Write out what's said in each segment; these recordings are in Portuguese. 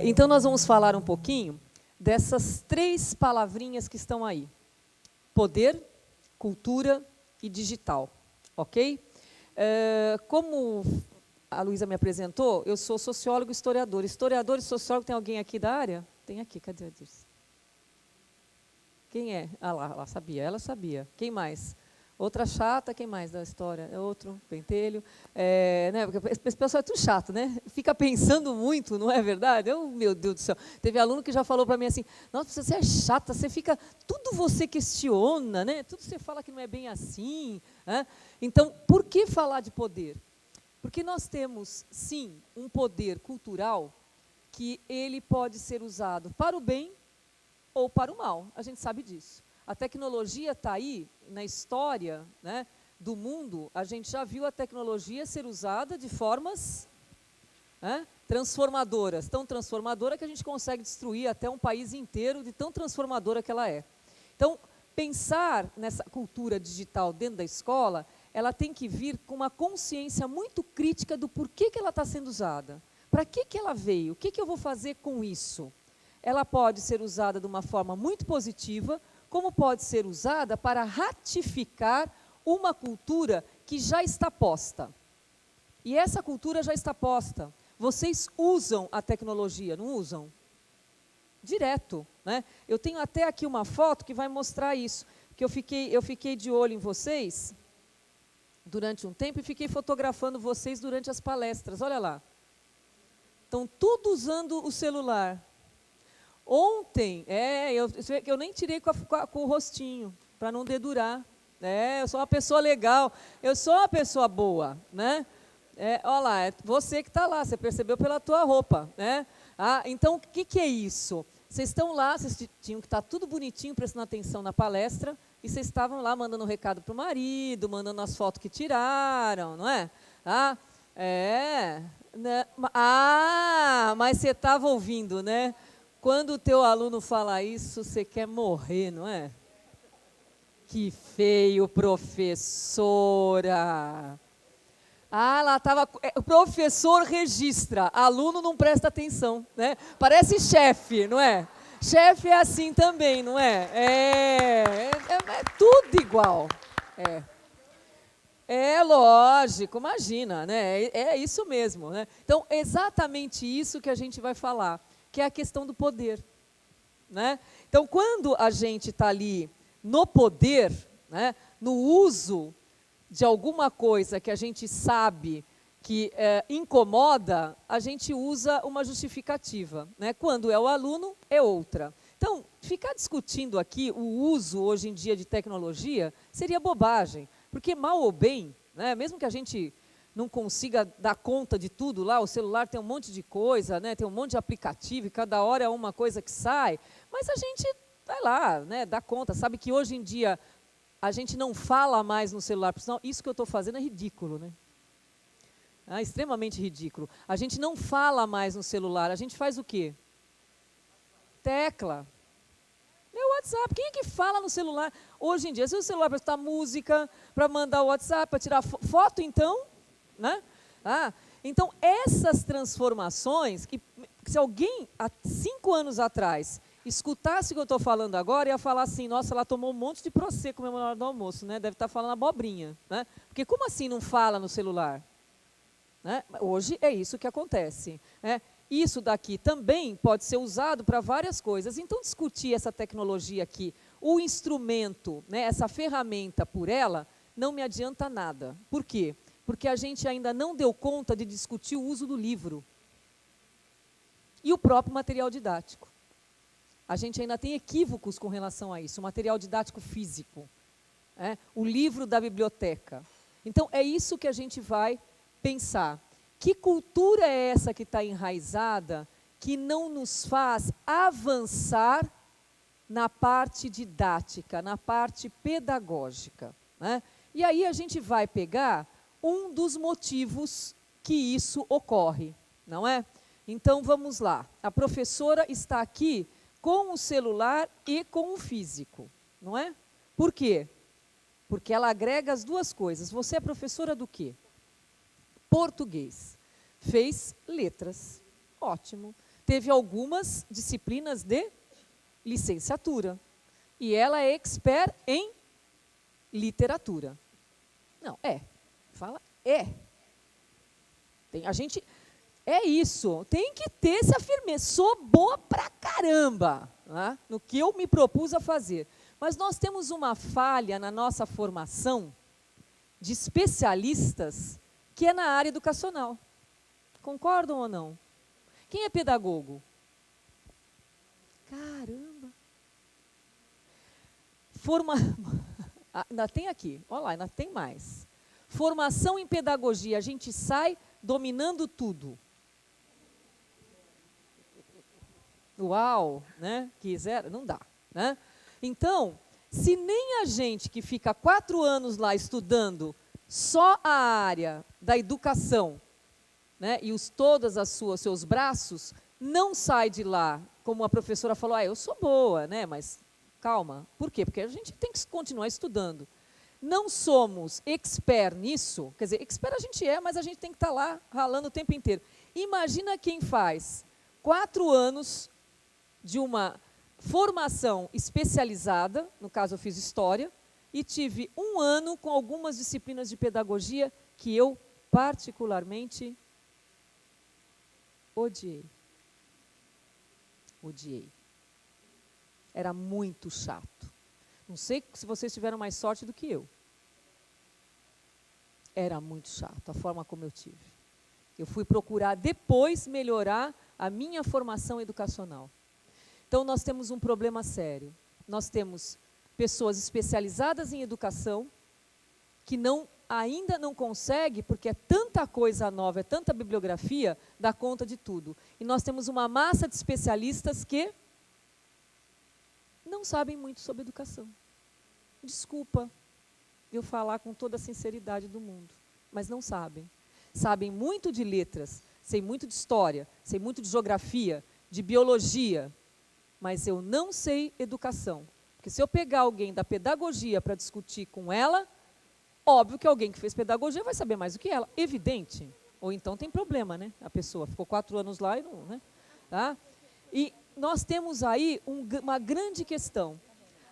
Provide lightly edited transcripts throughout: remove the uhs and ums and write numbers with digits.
Então, nós vamos falar um pouquinho dessas 3 palavrinhas que estão aí. Poder, cultura e digital, ok? Como a Luísa me apresentou, eu sou sociólogo e historiador. Historiador e sociólogo, tem alguém aqui da área? Tem aqui, cadê a Dirce? Quem é? Ah, lá, sabia, ela sabia. Quem mais? Outra chata, quem mais da história? É outro, pentelho. Né, porque esse pessoal é tudo chato, né? Fica pensando muito, não é verdade? Meu Deus do céu. Teve aluno que já falou para mim assim, nossa, você é chata, você fica, tudo você questiona, né? Tudo você fala que não é bem assim. Né? Então, por que falar de poder? Porque nós temos, sim, um poder cultural que ele pode ser usado para o bem ou para o mal. A gente sabe disso. A tecnologia está aí, na história, né, do mundo, a gente já viu a tecnologia ser usada de formas transformadoras. Tão transformadora que a gente consegue destruir até um país inteiro de tão transformadora que ela é. Então, pensar nessa cultura digital dentro da escola, ela tem que vir com uma consciência muito crítica do porquê que ela está sendo usada. Para que ela veio? O que eu vou fazer com isso? Ela pode ser usada de uma forma muito positiva, como pode ser usada para ratificar uma cultura que já está posta. E essa cultura já está posta. Vocês usam a tecnologia, não usam? Direto. Né? Eu tenho até aqui uma foto que vai mostrar isso, que eu fiquei de olho em vocês durante um tempo e fiquei fotografando vocês durante as palestras. Olha lá. Estão tudo usando o celular. Ontem, eu nem tirei com o rostinho, para não dedurar. Eu sou uma pessoa legal, eu sou uma pessoa boa. Né? Olha lá, é você que está lá, você percebeu pela tua roupa. Né? Então, o que é isso? Vocês estão lá, vocês tinham que estar tudo bonitinho, prestando atenção na palestra, e vocês estavam lá mandando um recado para o marido, mandando as fotos que tiraram, não é? Né? Mas você estava ouvindo, né? Quando o teu aluno fala isso, você quer morrer, não é? Que feio, professora. Lá estava... O professor registra, aluno não presta atenção, né? Parece chefe, não é? Chefe é assim também, não é? É tudo igual. Lógico, imagina, né? É isso mesmo, né? Então, exatamente isso que a gente vai falar, que é a questão do poder. Né? Então, quando a gente está ali no poder, né, no uso de alguma coisa que a gente sabe que incomoda, a gente usa uma justificativa. Né? Quando é o aluno, é outra. Então, ficar discutindo aqui o uso, hoje em dia, de tecnologia, seria bobagem. Porque, mal ou bem, né, mesmo que a gente não consiga dar conta de tudo lá, o celular tem um monte de coisa, né, tem um monte de aplicativo, e cada hora é uma coisa que sai, mas a gente vai lá, né, dá conta, sabe que hoje em dia a gente não fala mais no celular, porque senão isso que eu estou fazendo é ridículo, né? Extremamente ridículo. A gente não fala mais no celular, a gente faz o quê? Tecla. Meu WhatsApp, quem é que fala no celular? Hoje em dia, se o celular para escutar música, para mandar o WhatsApp, para tirar foto, então... Né? Então, essas transformações, que se alguém, há 5 anos atrás, escutasse o que eu estou falando agora, ia falar assim, nossa, ela tomou um monte de Prosecco mesmo na hora do almoço, né? Deve estar falando abobrinha. Né? Porque como assim não fala no celular? Né? Hoje é isso que acontece. Né? Isso daqui também pode ser usado para várias coisas. Então, discutir essa tecnologia aqui, o instrumento, né, essa ferramenta por ela, não me adianta nada. Por quê? Porque a gente ainda não deu conta de discutir o uso do livro e o próprio material didático. A gente ainda tem equívocos com relação a isso, o material didático físico, o livro da biblioteca. Então, é isso que a gente vai pensar. Que cultura é essa que está enraizada, que não nos faz avançar na parte didática, na parte pedagógica? Né? E aí a gente vai pegar um dos motivos que isso ocorre, não é? Então, vamos lá. A professora está aqui com o celular e com o físico, não é? Por quê? Porque ela agrega as duas coisas. Você é professora do quê? Português. Fez letras. Ótimo. teve algumas disciplinas de licenciatura. E ela é expert em literatura. Não, fala a gente, é isso, tem que ter essa firmeza. Sou boa pra caramba, né, no que eu me propus a fazer. Mas nós temos uma falha na nossa formação de especialistas que é na área educacional. Concordam ou não? Quem é pedagogo? Caramba! Ainda tem aqui, olha lá, ainda tem mais. Formação em pedagogia, a gente sai dominando tudo. Uau, né? Não dá, né? Então, se nem a gente que fica 4 anos lá estudando só a área da educação, né, e todas seus braços, não sai de lá, como a professora falou, eu sou boa, né, mas calma. Por quê? Porque a gente tem que continuar estudando. Não somos expert nisso, quer dizer, expert a gente mas a gente tem que estar lá ralando o tempo inteiro. Imagina quem faz 4 anos de uma formação especializada, no caso eu fiz História, e tive 1 ano com algumas disciplinas de pedagogia que eu particularmente odiei. Era muito chato. Não sei se vocês tiveram mais sorte do que eu. Era muito chato a forma como eu tive. Eu fui procurar depois melhorar a minha formação educacional. Então, nós temos um problema sério. Nós temos pessoas especializadas em educação que ainda não conseguem, porque é tanta coisa nova, é tanta bibliografia, dar conta de tudo. E nós temos uma massa de especialistas que não sabem muito sobre educação. Desculpa eu falar com toda a sinceridade do mundo, mas não sabem. Sabem muito de letras, sei muito de história, sei muito de geografia, de biologia, mas eu não sei educação. Porque se eu pegar alguém da pedagogia para discutir com ela, óbvio que alguém que fez pedagogia vai saber mais do que ela, evidente. Ou então tem problema, né? A pessoa ficou 4 anos lá e não, né? Tá? E nós temos aí uma grande questão.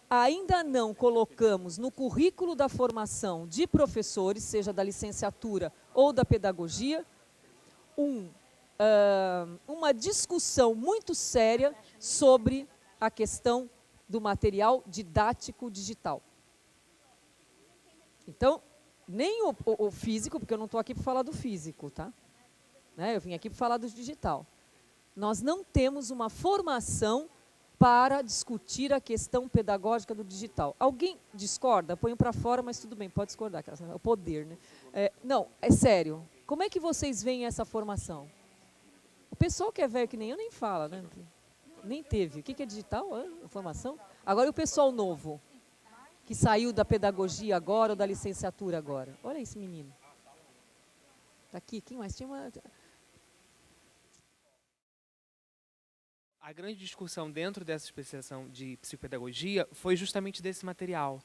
Ainda não colocamos no currículo da formação de professores, seja da licenciatura ou da pedagogia, uma discussão muito séria sobre a questão do material didático digital. Então, nem o físico, porque eu não estou aqui para falar do físico, tá? Né? Eu vim aqui para falar do digital. Nós não temos uma formação para discutir a questão pedagógica do digital. Alguém discorda? Ponho para fora, mas tudo bem, pode discordar. É o poder, né? Não, é sério. Como é que vocês veem essa formação? O pessoal que é velho que nem eu nem fala, né? Nem teve. O que é digital? Formação? Agora, e o pessoal novo, que saiu da pedagogia agora ou da licenciatura agora? Olha esse menino. Está aqui, quem mais? Tinha uma... A grande discussão dentro dessa especialização de psicopedagogia foi justamente desse material.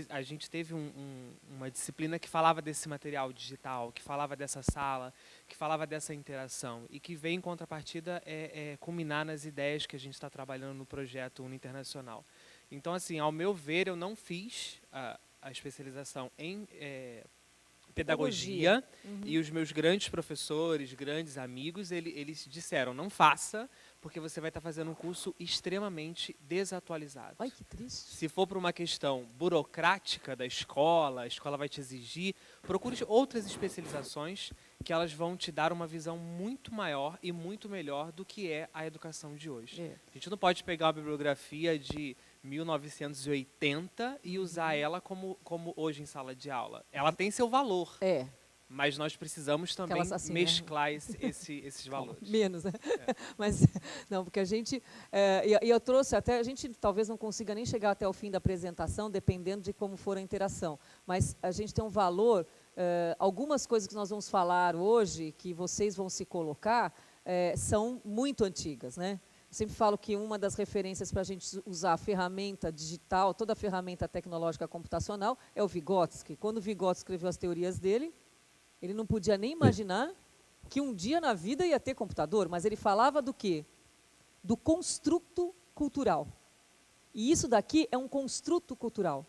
A gente teve uma disciplina que falava desse material digital, que falava dessa sala, que falava dessa interação e que vem em contrapartida culminar nas ideias que a gente está trabalhando no projeto Uni Internacional. Então, assim, ao meu ver, eu não fiz a especialização em pedagogia. E os meus grandes professores, grandes amigos, eles disseram, não faça, porque você vai estar fazendo um curso extremamente desatualizado. Ai, que triste. Se for para uma questão burocrática da escola, a escola vai te exigir, procure outras especializações que elas vão te dar uma visão muito maior e muito melhor do que é a educação de hoje. A gente não pode pegar uma bibliografia de 1980 e usar ela como hoje em sala de aula. Ela tem seu valor. Mas nós precisamos também assim, mesclar esses valores. Menos, né? Mas, não, porque a gente... e eu trouxe até... A gente talvez não consiga nem chegar até o fim da apresentação, dependendo de como for a interação. Mas a gente tem um valor... algumas coisas que nós vamos falar hoje, que vocês vão se colocar, são muito antigas, né? Eu sempre falo que uma das referências para a gente usar a ferramenta digital, toda a ferramenta tecnológica computacional, é o Vygotsky. Quando o Vygotsky escreveu as teorias dele, ele não podia nem imaginar que um dia na vida ia ter computador, mas ele falava do quê? do construto cultural. E isso daqui é um construto cultural.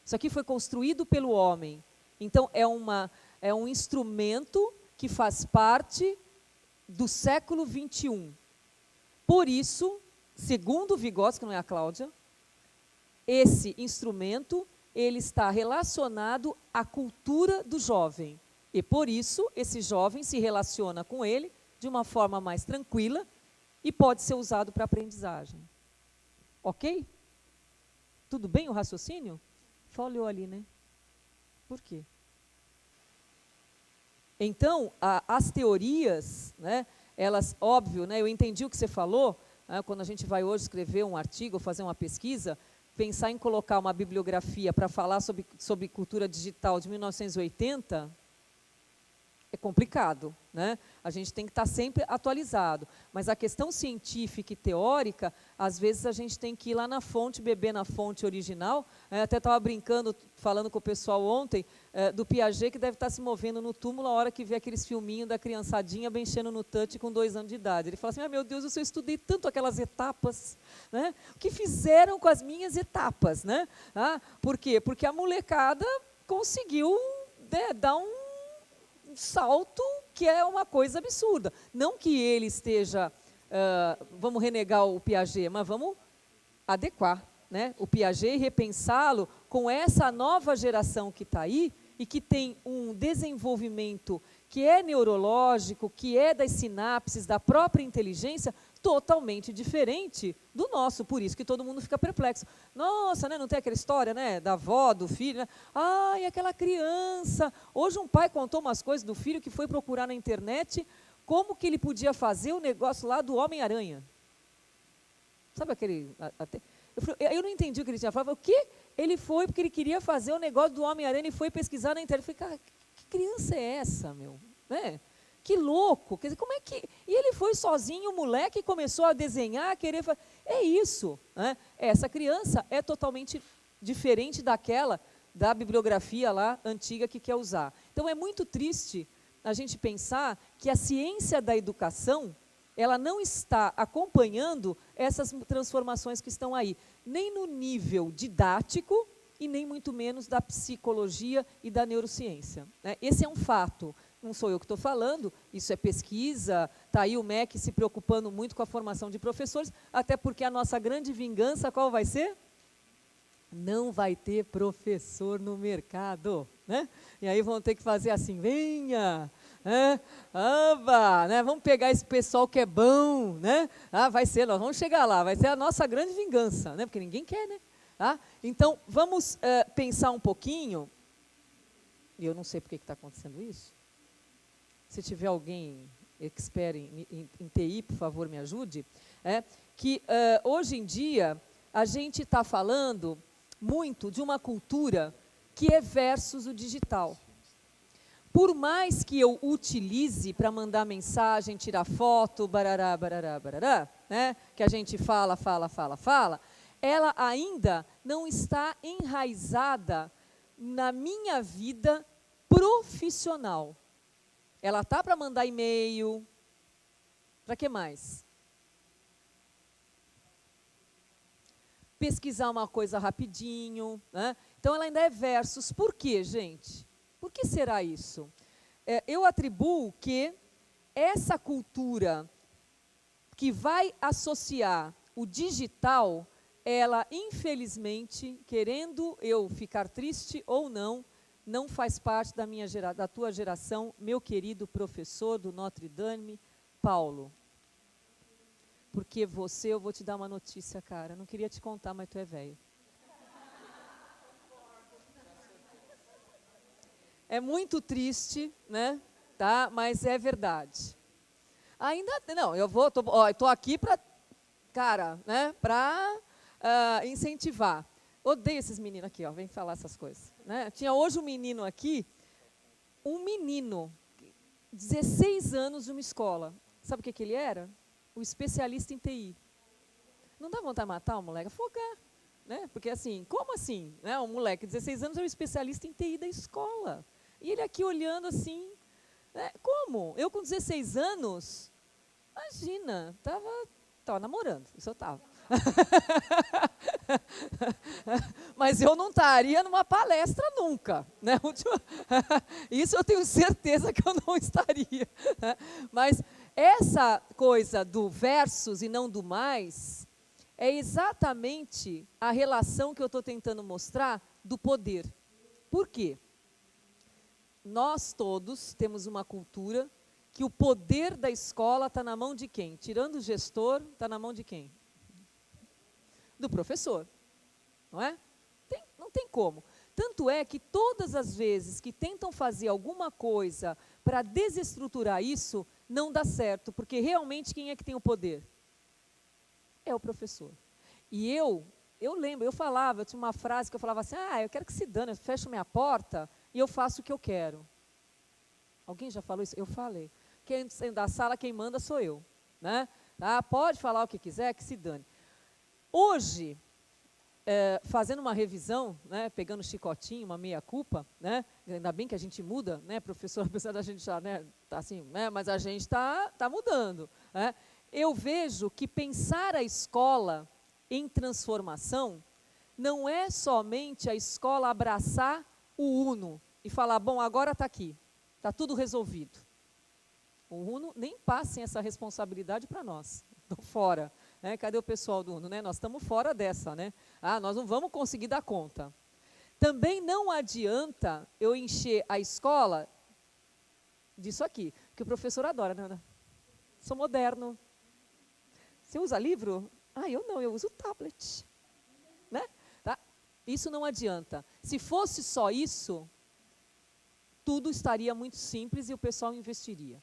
Isso aqui foi construído pelo homem. Então, é um instrumento que faz parte do século XXI. Por isso, segundo Vygotsky, que não é a Cláudia, esse instrumento ele está relacionado à cultura do jovem. E por isso, esse jovem se relaciona com ele de uma forma mais tranquila e pode ser usado para aprendizagem. Ok? Tudo bem o raciocínio? Só olhou ali, né? Por quê? Então, as teorias, né, elas, óbvio, né, eu entendi o que você falou, né, quando a gente vai hoje escrever um artigo, fazer uma pesquisa, pensar em colocar uma bibliografia para falar sobre cultura digital de 1980, é complicado, né? A gente tem que estar sempre atualizado. Mas a questão científica e teórica, às vezes a gente tem que ir lá na fonte, beber na fonte original. Até estava brincando, falando com o pessoal ontem, do Piaget, que deve estar se movendo no túmulo a hora que vê aqueles filminhos da criançadinha mexendo no touch com 2 anos de idade. Ele fala assim, meu Deus, eu estudei tanto aquelas etapas, né? O que fizeram com as minhas etapas, né? Por quê? Porque a molecada conseguiu, né, dar um salto que é uma coisa absurda. Não que ele esteja, vamos renegar o Piaget, mas vamos adequar, né, o Piaget e repensá-lo com essa nova geração que está aí e que tem um desenvolvimento que é neurológico, que é das sinapses, da própria inteligência, totalmente diferente do nosso, por isso que todo mundo fica perplexo. Nossa, né, não tem aquela história, né, da avó, do filho, né? Ai, aquela criança. Hoje um pai contou umas coisas do filho que foi procurar na internet como que ele podia fazer o negócio lá do Homem-Aranha. Sabe aquele... Eu não entendi o que ele tinha falado. O quê? Ele foi porque ele queria fazer o negócio do Homem-Aranha e foi pesquisar na internet. Eu falei, cara, que criança é essa, meu? Né? Que louco, quer dizer, como é que... E ele foi sozinho, o moleque, começou a desenhar, a querer... É isso, né? Essa criança é totalmente diferente daquela da bibliografia lá, antiga, que quer usar. Então, é muito triste a gente pensar que a ciência da educação, ela não está acompanhando essas transformações que estão aí, nem no nível didático e nem muito menos da psicologia e da neurociência, né? Esse é um fato. Não sou eu que estou falando, isso é pesquisa, está aí o MEC se preocupando muito com a formação de professores, até porque a nossa grande vingança, qual vai ser? Não vai ter professor no mercado, né? E aí vão ter que fazer assim, venha, né? Aba, né? Vamos pegar esse pessoal que é bom, né? Vai ser, nós vamos chegar lá, vai ser a nossa grande vingança, né? Porque ninguém quer, né? Então, vamos pensar um pouquinho, e eu não sei por que está acontecendo isso. Se tiver alguém expert em TI, por favor, me ajude, que hoje em dia a gente está falando muito de uma cultura que é versus o digital. Por mais que eu utilize para mandar mensagem, tirar foto, barará, barará, barará, né, que a gente fala, ela ainda não está enraizada na minha vida profissional. Ela está para mandar e-mail, para que mais? Pesquisar uma coisa rapidinho, né? Então, ela ainda é versus. Por quê, gente? Por que será isso? Eu atribuo que essa cultura que vai associar o digital, ela, infelizmente, querendo eu ficar triste ou não faz parte da tua geração, meu querido professor do Notre Dame, Paulo. Porque eu vou te dar uma notícia, cara, não queria te contar, mas tu é velho. É muito triste, né? Tá? Mas é verdade. Ainda, não, tô aqui para, cara, né? Para incentivar. Odeio esses meninos aqui, ó, vem falar essas coisas, né? Tinha hoje um menino aqui, 16 anos de uma escola. Sabe o que ele era? O especialista em TI. Não dá vontade de matar o moleque? Afogar, né? Porque assim, como assim? Né? Um moleque de 16 anos é o especialista em TI da escola. E ele aqui olhando assim, né? Como? Eu com 16 anos, imagina, estava estava namorando, isso eu estava. Mas eu não estaria numa palestra nunca, né? Isso eu tenho certeza que eu não estaria. Né? Mas essa coisa do versus e não do mais é exatamente a relação que eu estou tentando mostrar do poder. Por quê? Nós todos temos uma cultura que o poder da escola está na mão de quem? Tirando o gestor, está na mão de quem? Do professor, não é? Não tem como. Tanto é que todas as vezes que tentam fazer alguma coisa para desestruturar isso, não dá certo, porque realmente quem é que tem o poder? É o professor. E eu lembro, eu tinha uma frase que eu falava assim, eu quero que se dane, eu fecho minha porta e eu faço o que eu quero. Alguém já falou isso? Eu falei. Quem da sala, quem manda sou eu. Né? Tá? Pode falar o que quiser, que se dane. Hoje, fazendo uma revisão, né, pegando um chicotinho, uma meia-culpa, né, ainda bem que a gente muda, né, professor, apesar da gente já, né, tá assim, né, mas a gente tá mudando. Né? Eu vejo que pensar a escola em transformação não é somente a escola abraçar o Uno e falar, bom, agora está aqui, está tudo resolvido. O Uno nem passem essa responsabilidade para nós, estão fora. Né? Cadê o pessoal do Uno? Né? Nós estamos fora dessa, né? Nós não vamos conseguir dar conta. Também não adianta eu encher a escola disso aqui, que o professor adora, né? Sou moderno. Você usa livro? Eu não, eu uso tablet. Né? Tá? Isso não adianta. Se fosse só isso, tudo estaria muito simples e o pessoal investiria.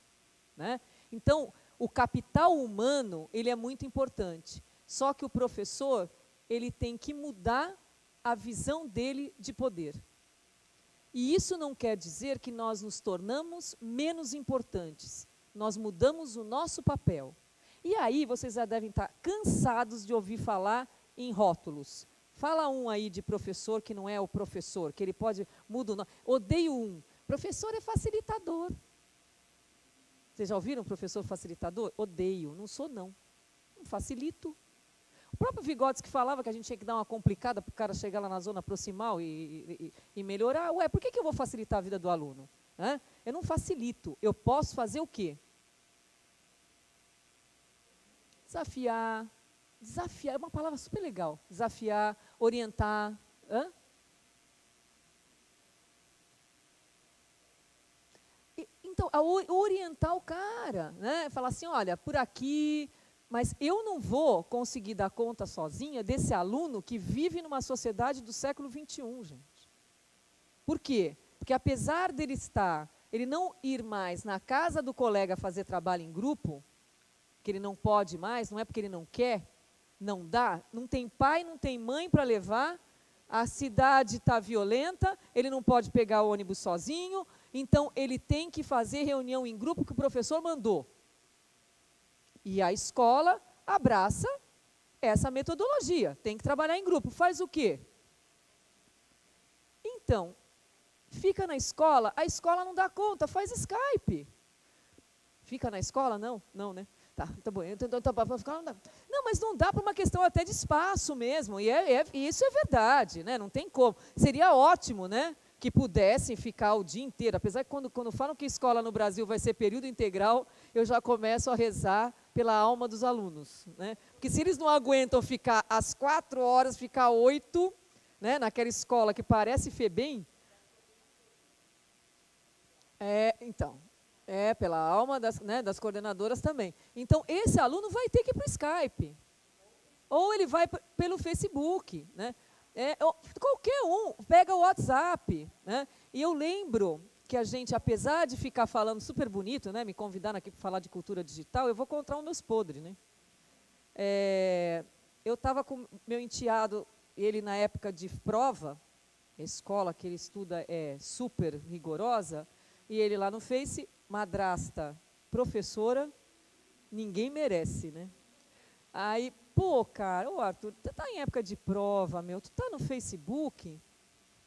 Né? Então, o capital humano, ele é muito importante. Só que o professor, ele tem que mudar a visão dele de poder. E isso não quer dizer que nós nos tornamos menos importantes. Nós mudamos o nosso papel. E aí, vocês já devem estar cansados de ouvir falar em rótulos. Fala um aí de professor que não é o professor, que ele pode mudar o nome. Odeio um. Professor é facilitador. Vocês já ouviram professor facilitador? Odeio, não sou não. Não facilito. O próprio Vygotsky falava que a gente tinha que dar uma complicada para o cara chegar lá na zona proximal e melhorar. Ué, por que eu vou facilitar a vida do aluno? Eu não facilito. Eu posso fazer o quê? Desafiar. Desafiar é uma palavra super legal. Desafiar, orientar. Então, orientar o cara, né? Falar assim, olha, por aqui, mas eu não vou conseguir dar conta sozinha desse aluno que vive numa sociedade do século XXI, gente. Por quê? Porque apesar ele não ir mais na casa do colega fazer trabalho em grupo, que ele não pode mais, não é porque ele não quer, não dá, não tem pai, não tem mãe para levar, a cidade está violenta, ele não pode pegar o ônibus sozinho, então ele tem que fazer reunião em grupo que o professor mandou. E a escola abraça essa metodologia, tem que trabalhar em grupo. Faz o quê? Então, fica na escola, a escola não dá conta, faz Skype. Fica na escola? Não, né? Tá bom. Não, mas não dá para uma questão até de espaço mesmo, e isso é verdade, né? Não tem como. Seria ótimo, né? Que pudessem ficar o dia inteiro, apesar que quando falam que escola no Brasil vai ser período integral, eu já começo a rezar pela alma dos alunos. Né? Porque se eles não aguentam ficar às 4 horas, ficar 8, né, naquela escola que parece FEBEM, então, pela alma das coordenadoras também. Então, esse aluno vai ter que ir para o Skype, ou ele vai pelo Facebook, né? Qualquer um, pega o WhatsApp, né? E eu lembro que a gente, apesar de ficar falando super bonito, né, me convidaram aqui para falar de cultura digital, eu vou contar os meus podres, né? Eu estava com meu enteado, ele na época de prova, a escola que ele estuda é super rigorosa, e ele lá no Face, madrasta, professora, ninguém merece, né? Aí, pô, cara, Arthur, tu tá em época de prova, tu tá no Facebook?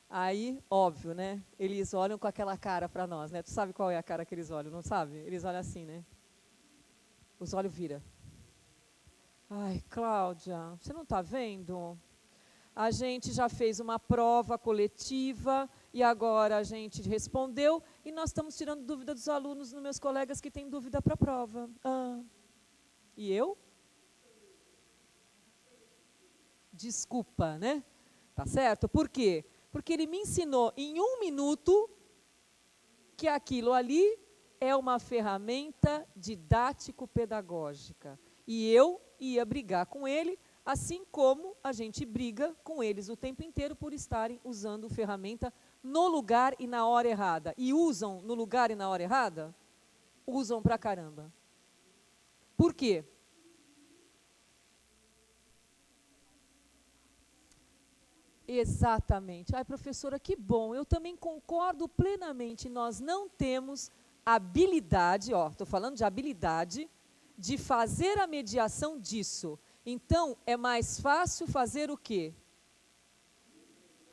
Aí, óbvio, né? Eles olham com aquela cara para nós, né? Tu sabe qual é a cara que eles olham, não sabe? Eles olham assim, né? Os olhos viram. Ai, Cláudia, você não está vendo? A gente já fez uma prova coletiva e agora a gente respondeu e nós estamos tirando dúvida dos alunos, dos meus colegas que têm dúvida para a prova. E eu? Desculpa, né? Tá certo? Por quê? Porque ele me ensinou em 1 minuto que aquilo ali é uma ferramenta didático-pedagógica. E eu ia brigar com ele, assim como a gente briga com eles o tempo inteiro por estarem usando ferramenta no lugar e na hora errada. E usam no lugar e na hora errada? Usam pra caramba. Por quê? Exatamente. Ai, professora, que bom. Eu também concordo plenamente. Nós não temos habilidade, estou falando de habilidade, de fazer a mediação disso. Então, é mais fácil fazer o quê?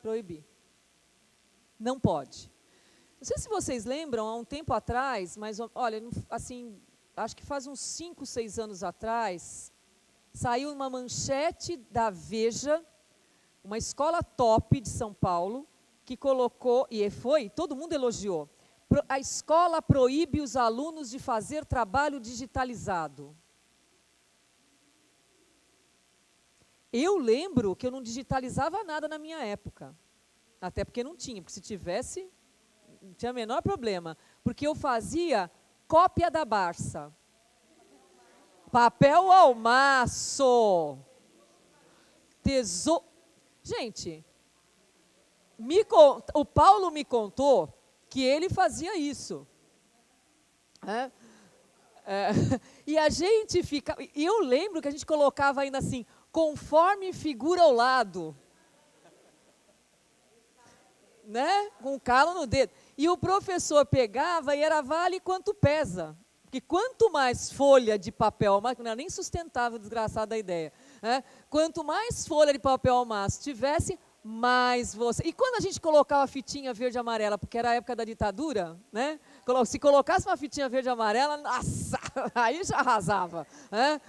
Proibir. Não pode. Não sei se vocês lembram, há um tempo atrás, mas olha, assim, acho que faz uns 5, 6 anos atrás, saiu uma manchete da Veja, uma escola top de São Paulo, que colocou, e foi, todo mundo elogiou, a escola proíbe os alunos de fazer trabalho digitalizado. Eu lembro que eu não digitalizava nada na minha época, até porque não tinha, porque se tivesse, não tinha o menor problema, porque eu fazia cópia da Barça. Papel ao maço. Gente, o Paulo me contou que ele fazia isso. E a gente fica... E eu lembro que a gente colocava ainda assim, conforme figura ao lado. Né? Com o calo no dedo. E o professor pegava e era vale quanto pesa. Porque quanto mais folha de papel ao maço, não era nem sustentável, desgraçada a ideia. Né? Quanto mais folha de papel ao maço tivesse, mais você... E quando a gente colocava a fitinha verde e amarela, porque era a época da ditadura, né? Se colocasse uma fitinha verde e amarela, nossa, aí já arrasava. Né?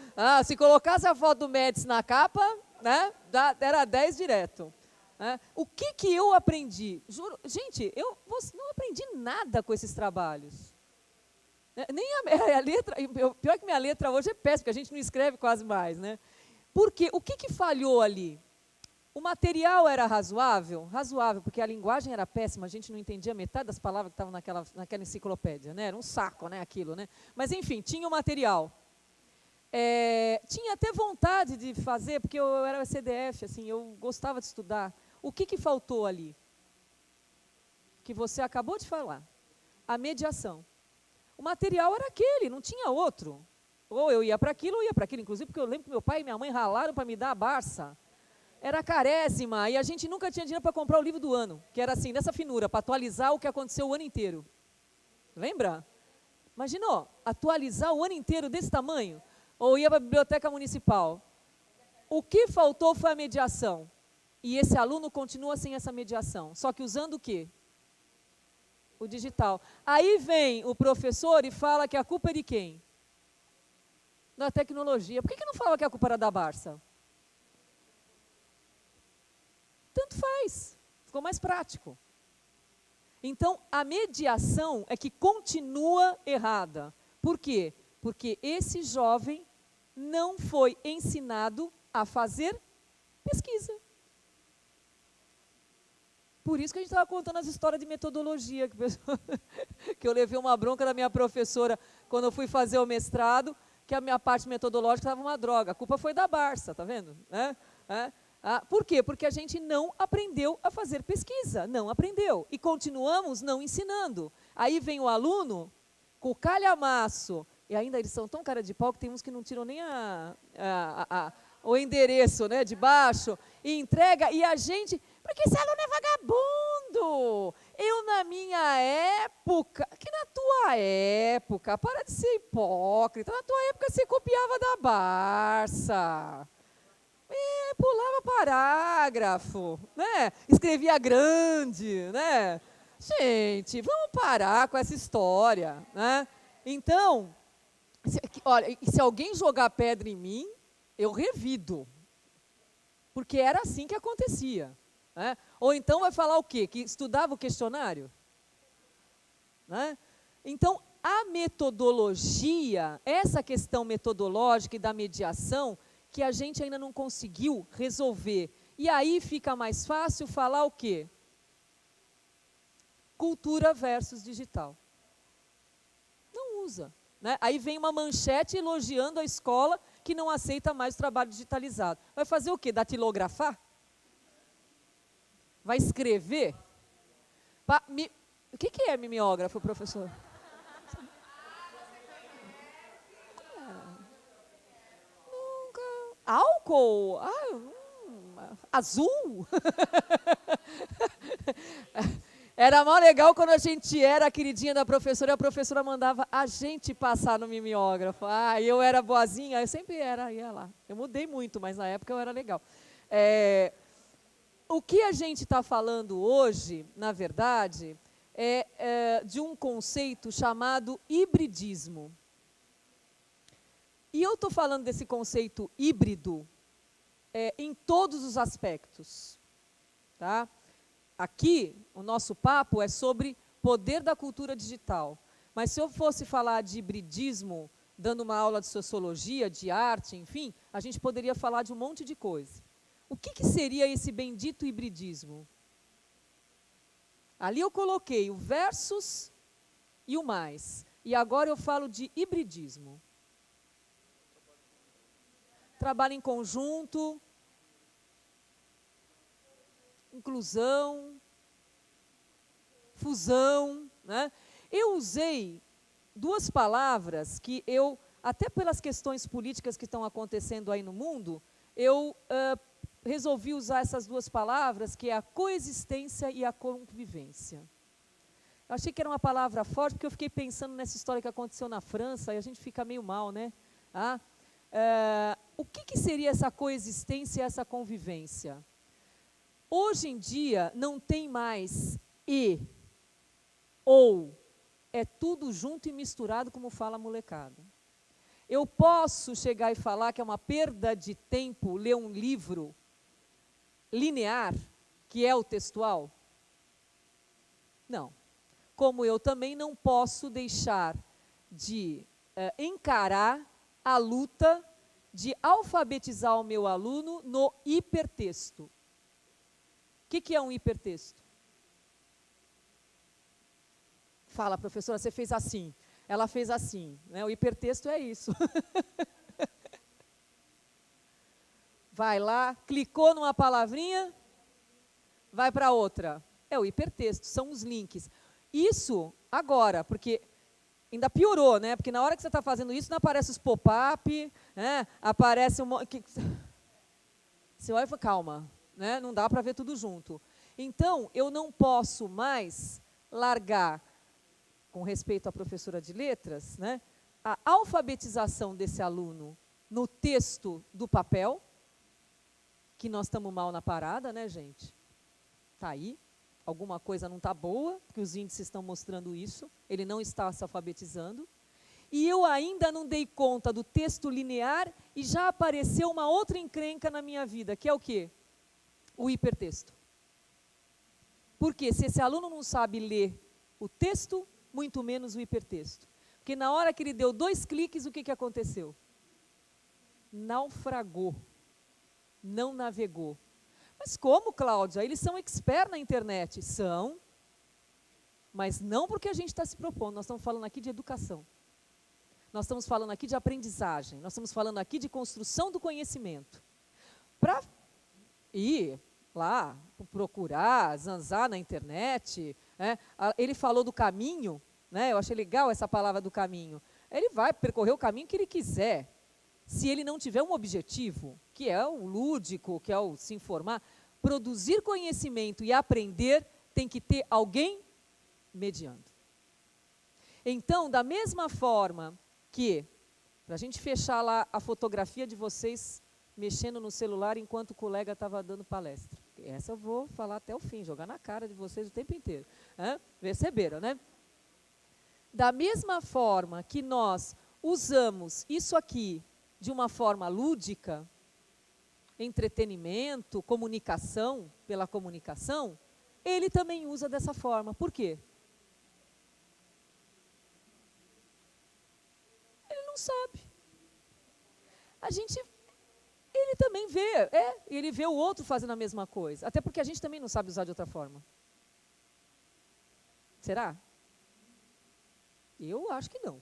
Se colocasse a foto do Médici na capa, né? Era 10 direto. O que eu aprendi? Juro, gente, eu não aprendi nada com esses trabalhos. Nem a letra, pior que minha letra hoje é péssima, porque a gente não escreve quase mais, né? Porque o que falhou ali? O material era razoável? Razoável, porque a linguagem era péssima, a gente não entendia metade das palavras que estavam naquela enciclopédia, né? Era um saco, né, aquilo, né? Mas enfim, tinha o material. Tinha até vontade de fazer, porque eu era CDF, assim, eu gostava de estudar. O que faltou ali? Que você acabou de falar. A mediação. O material era aquele, não tinha outro. Ou eu ia para aquilo, ou ia para aquilo. Inclusive, porque eu lembro que meu pai e minha mãe ralaram para me dar a Barça. Era carésima, e a gente nunca tinha dinheiro para comprar o livro do ano, que era assim, dessa finura, para atualizar o que aconteceu o ano inteiro. Lembra? Imaginou, atualizar o ano inteiro desse tamanho? Ou ia para a biblioteca municipal? O que faltou foi a mediação. E esse aluno continua sem essa mediação, só que usando o quê? O digital. Aí vem o professor e fala que a culpa é de quem? Da tecnologia. Por que não falava que a culpa era da Barça? Tanto faz, ficou mais prático. Então, a mediação é que continua errada. Por quê? Porque esse jovem não foi ensinado a fazer pesquisa. Por isso que a gente estava contando as histórias de metodologia, que eu levei uma bronca da minha professora quando eu fui fazer o mestrado, que a minha parte metodológica estava uma droga. A culpa foi da Barça, tá vendo? Por quê? Porque a gente não aprendeu a fazer pesquisa, não aprendeu. E continuamos não ensinando. Aí vem o aluno com o calhamaço, e ainda eles são tão cara de pau que tem uns que não tiram nem o endereço, né, de baixo, e entrega, e a gente... Porque esse aluno é vagabundo. Eu, na minha época... Que na tua época? Para de ser hipócrita. Na tua época, você copiava da Barça. Pulava parágrafo, né? Escrevia grande, né? Gente, vamos parar com essa história, né? Então, olha, se alguém jogar pedra em mim, eu revido, porque era assim que acontecia. Né? Ou então vai falar o quê? Que estudava o questionário? Né? Então, a metodologia, essa questão metodológica e da mediação, que a gente ainda não conseguiu resolver. E aí fica mais fácil falar o quê? Cultura versus digital. Não usa. Né? Aí vem uma manchete elogiando a escola que não aceita mais o trabalho digitalizado. Vai fazer o quê? Datilografar? Vai escrever? O que é mimeógrafo, professor? Nunca. Álcool? Azul? Era mó legal quando a gente era a queridinha da professora e a professora mandava a gente passar no mimeógrafo. Eu era boazinha, eu sempre ia lá. Eu mudei muito, mas na época eu era legal. O que a gente está falando hoje, na verdade, é de um conceito chamado hibridismo. E eu estou falando desse conceito híbrido em todos os aspectos. Tá? Aqui, o nosso papo é sobre poder da cultura digital. Mas se eu fosse falar de hibridismo, dando uma aula de sociologia, de arte, enfim, a gente poderia falar de um monte de coisa. O que seria esse bendito hibridismo? Ali eu coloquei o versus e o mais. E agora eu falo de hibridismo. Trabalho em conjunto, inclusão, fusão. Né? Eu usei duas palavras que eu, até pelas questões políticas que estão acontecendo aí no mundo, eu resolvi usar essas duas palavras, que é a coexistência e a convivência. Eu achei que era uma palavra forte, porque eu fiquei pensando nessa história que aconteceu na França, e a gente fica meio mal, né? O que seria essa coexistência e essa convivência? Hoje em dia, não tem mais e, ou, é tudo junto e misturado, como fala a molecada. Eu posso chegar e falar que é uma perda de tempo ler um livro linear, que é o textual? Não. Como eu também não posso deixar de encarar a luta de alfabetizar o meu aluno no hipertexto. O que é um hipertexto? Fala, professora, você fez assim. Ela fez assim. Né? O hipertexto é isso. Vai lá, clicou numa palavrinha, vai para outra. É o hipertexto, são os links. Isso agora, porque ainda piorou, né? Porque na hora que você está fazendo isso, não aparece os pop-up, né? Aparece você olha e fala, calma, né? Não dá para ver tudo junto. Então, eu não posso mais largar, com respeito à professora de letras, né? A alfabetização desse aluno no texto do papel, que nós estamos mal na parada, né, gente? Está aí. Alguma coisa não está boa, porque os índices estão mostrando isso. Ele não está se alfabetizando. E eu ainda não dei conta do texto linear e já apareceu uma outra encrenca na minha vida, que é o quê? O hipertexto. Porque se esse aluno não sabe ler o texto, muito menos o hipertexto. Porque na hora que ele deu 2 cliques, o que aconteceu? Naufragou. Não navegou. Mas como, Cláudia? Eles são expert na internet. São, mas não porque a gente está se propondo. Nós estamos falando aqui de educação. Nós estamos falando aqui de aprendizagem. Nós estamos falando aqui de construção do conhecimento. Para ir lá, procurar, zanzar na internet, né? Ele falou do caminho, né? Eu achei legal essa palavra do caminho. Ele vai percorrer o caminho que ele quiser. Se ele não tiver um objetivo, que é o lúdico, que é o se informar, produzir conhecimento e aprender, tem que ter alguém mediando. Então, da mesma forma que, para a gente fechar lá a fotografia de vocês mexendo no celular enquanto o colega estava dando palestra. Essa eu vou falar até o fim, jogar na cara de vocês o tempo inteiro. Perceberam, né? Da mesma forma que nós usamos isso aqui de uma forma lúdica, entretenimento, comunicação, pela comunicação, ele também usa dessa forma. Por quê? Ele não sabe. Ele também vê, ele vê o outro fazendo a mesma coisa. Até porque a gente também não sabe usar de outra forma. Será? Eu acho que não.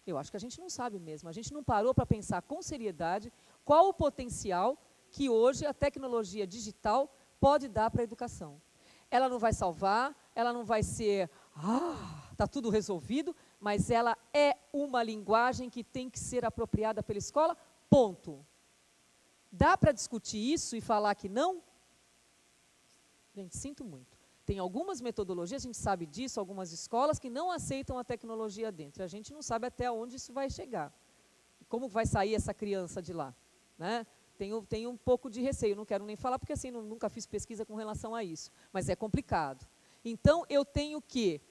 Eu acho que a gente não sabe mesmo. A gente não parou para pensar com seriedade qual o potencial que hoje a tecnologia digital pode dar para a educação. Ela não vai salvar, ela não vai ser, está tudo resolvido, mas ela é uma linguagem que tem que ser apropriada pela escola, ponto. Dá para discutir isso e falar que não? Gente, sinto muito. Tem algumas metodologias, a gente sabe disso, algumas escolas que não aceitam a tecnologia dentro. A gente não sabe até onde isso vai chegar. Como vai sair essa criança de lá? Né? Tenho um pouco de receio, não quero nem falar, porque assim, nunca fiz pesquisa com relação a isso. Mas é complicado. Então, eu tenho que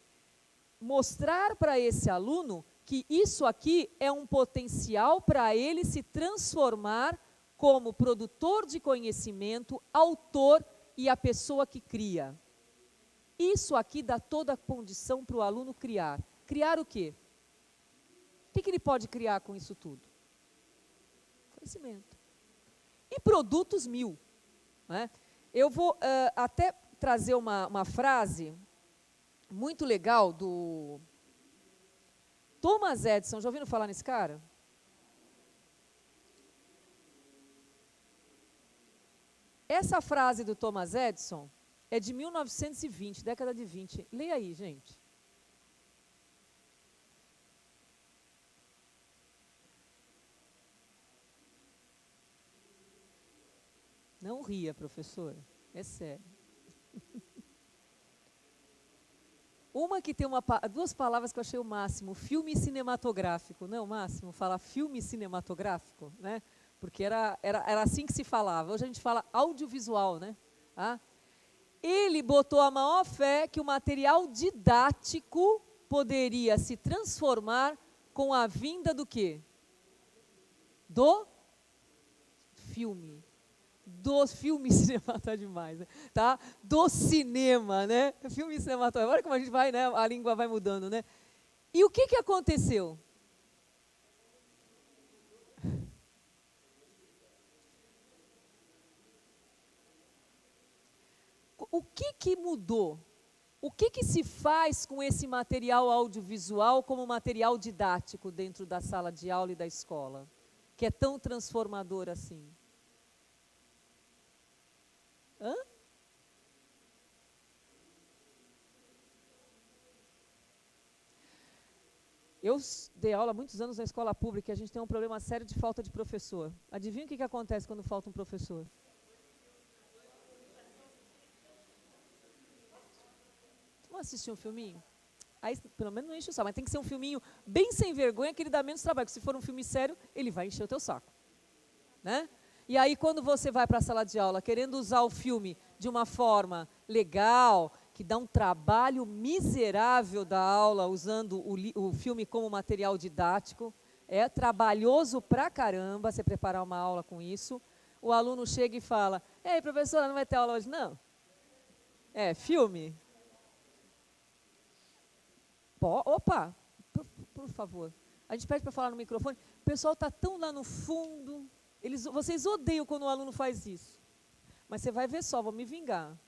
mostrar para esse aluno que isso aqui é um potencial para ele se transformar como produtor de conhecimento, autor e a pessoa que cria. Isso aqui dá toda a condição para o aluno criar. Criar o quê? O que ele pode criar com isso tudo? Conhecimento. E produtos 1000. Né? Eu vou até trazer uma frase muito legal do Thomas Edison. Já ouviram falar nesse cara? Essa frase do Thomas Edison é de 1920, década de 20. Leia aí, gente. Não ria, professora. É sério. Uma que tem duas palavras que eu achei o máximo. Filme cinematográfico. Não, o máximo, fala filme cinematográfico, né? Porque era assim que se falava. Hoje a gente fala audiovisual, né? Ele botou a maior fé que o material didático poderia se transformar com a vinda do quê? Do filme. Do filme cinematográfico, demais, né? Tá? Do cinema, né? Filme cinematográfico. Olha como a gente vai, né? A língua vai mudando, né? E o que aconteceu? O que mudou? O que se faz com esse material audiovisual como material didático dentro da sala de aula e da escola? Que é tão transformador assim? Hã? Eu dei aula há muitos anos na escola pública e a gente tem um problema sério de falta de professor. Adivinha o que acontece quando falta um professor? Vamos assistir um filminho? Aí, pelo menos não enche o saco, mas tem que ser um filminho bem sem vergonha, que ele dá menos trabalho. Porque se for um filme sério, ele vai encher o teu saco. Né? E aí, quando você vai para a sala de aula querendo usar o filme de uma forma legal, que dá um trabalho miserável da aula, usando o filme como material didático, é trabalhoso pra caramba você preparar uma aula com isso. O aluno chega e fala, ei, professora, não vai ter aula hoje? Não. Filme? Opa, por favor. A gente pede para falar no microfone. O pessoal está tão lá no fundo. Vocês odeiam quando o aluno faz isso. Mas você vai ver só, vou me vingar.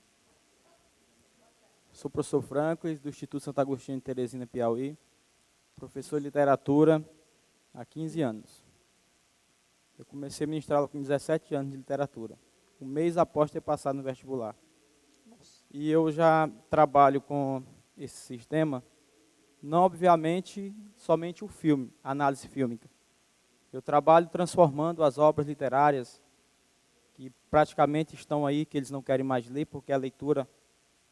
Sou o professor Franco, do Instituto Santo Agostinho de Teresina, Piauí. Professor de literatura há 15 anos. Eu comecei a ministrar com 17 anos de literatura. Um mês após ter passado no vestibular. Nossa. E eu já trabalho com esse sistema, não obviamente somente o filme, a análise fílmica. Eu trabalho transformando as obras literárias que praticamente estão aí, que eles não querem mais ler, porque a leitura,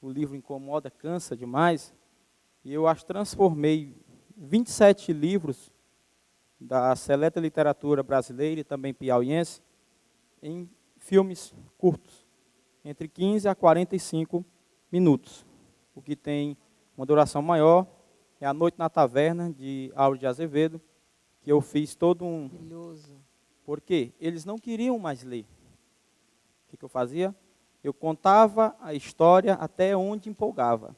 o livro incomoda, cansa demais. E eu as transformei 27 livros da seleta literatura brasileira e também piauiense em filmes curtos, entre 15 a 45 minutos. O que tem uma duração maior é A Noite na Taverna, de Auro de Azevedo, que eu fiz todo um... Maravilhoso. Porque eles não queriam mais ler. O que eu fazia? Eu contava a história até onde empolgava.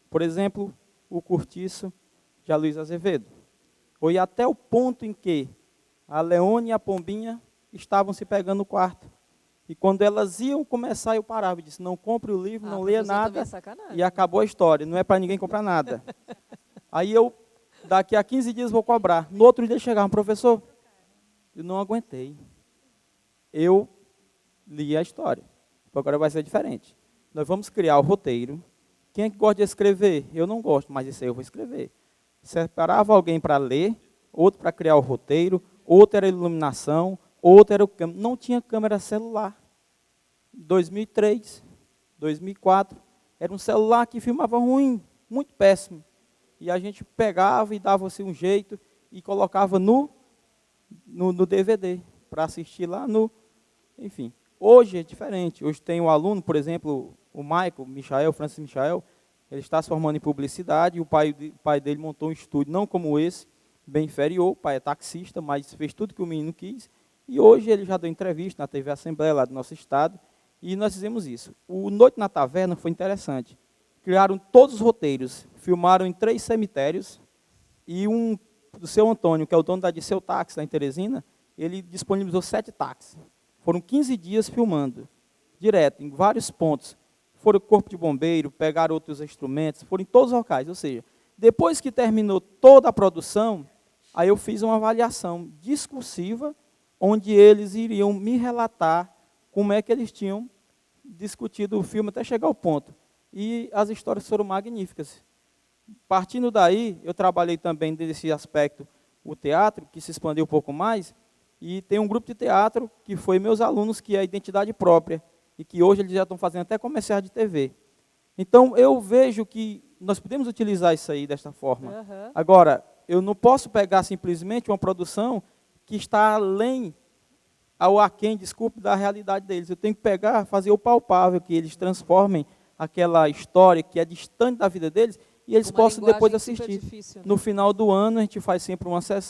Por exemplo, o Cortiço de Aloysio Azevedo. Foi até o ponto em que a Leone e a Pombinha estavam se pegando no quarto. E quando elas iam começar, eu parava e disse, não compre o livro, não leia nada, e acabou a história, não é para ninguém comprar nada. Aí eu, daqui a 15 dias, vou cobrar. No outro dia chegava, professor, eu não aguentei. Eu li a história. Agora vai ser diferente. Nós vamos criar o roteiro. Quem é que gosta de escrever? Eu não gosto, mas isso aí eu vou escrever. Separava alguém para ler, outro para criar o roteiro, outro era iluminação, outro era o câmera. Não tinha câmera celular. 2003, 2004, era um celular que filmava ruim, muito péssimo. E a gente pegava e dava assim um jeito e colocava no DVD para assistir lá no... Enfim, hoje é diferente. Hoje tem um aluno, por exemplo, o Francis Michael, ele está se formando em publicidade, e o pai dele montou um estúdio, não como esse, bem inferior, o pai é taxista, mas fez tudo que o menino quis, e hoje ele já deu entrevista na TV Assembleia, lá do nosso estado, e nós fizemos isso. O Noite na Taverna foi interessante. Criaram todos os roteiros, filmaram em 3 cemitérios, e do seu Antônio, que é o dono da Disseu Táxi, lá em Teresina, ele disponibilizou 7 táxis. Foram 15 dias filmando, direto, em vários pontos. Foram corpo de bombeiro, pegaram outros instrumentos, foram em todos os locais. Ou seja, depois que terminou toda a produção, aí eu fiz uma avaliação discursiva, onde eles iriam me relatar como é que eles tinham discutido o filme até chegar ao ponto. E as histórias foram magníficas. Partindo daí, eu trabalhei também desse aspecto, o teatro, que se expandiu um pouco mais, e tem um grupo de teatro que foi meus alunos, que é a identidade própria, e que hoje eles já estão fazendo até comerciais de TV. Então, eu vejo que nós podemos utilizar isso aí desta forma. Uhum. Agora, eu não posso pegar simplesmente uma produção que está além, ao aquém, desculpe, da realidade deles. Eu tenho que pegar, fazer o palpável, que eles transformem aquela história que é distante da vida deles, e eles possam depois assistir. Difícil, né? No final do ano, a gente faz sempre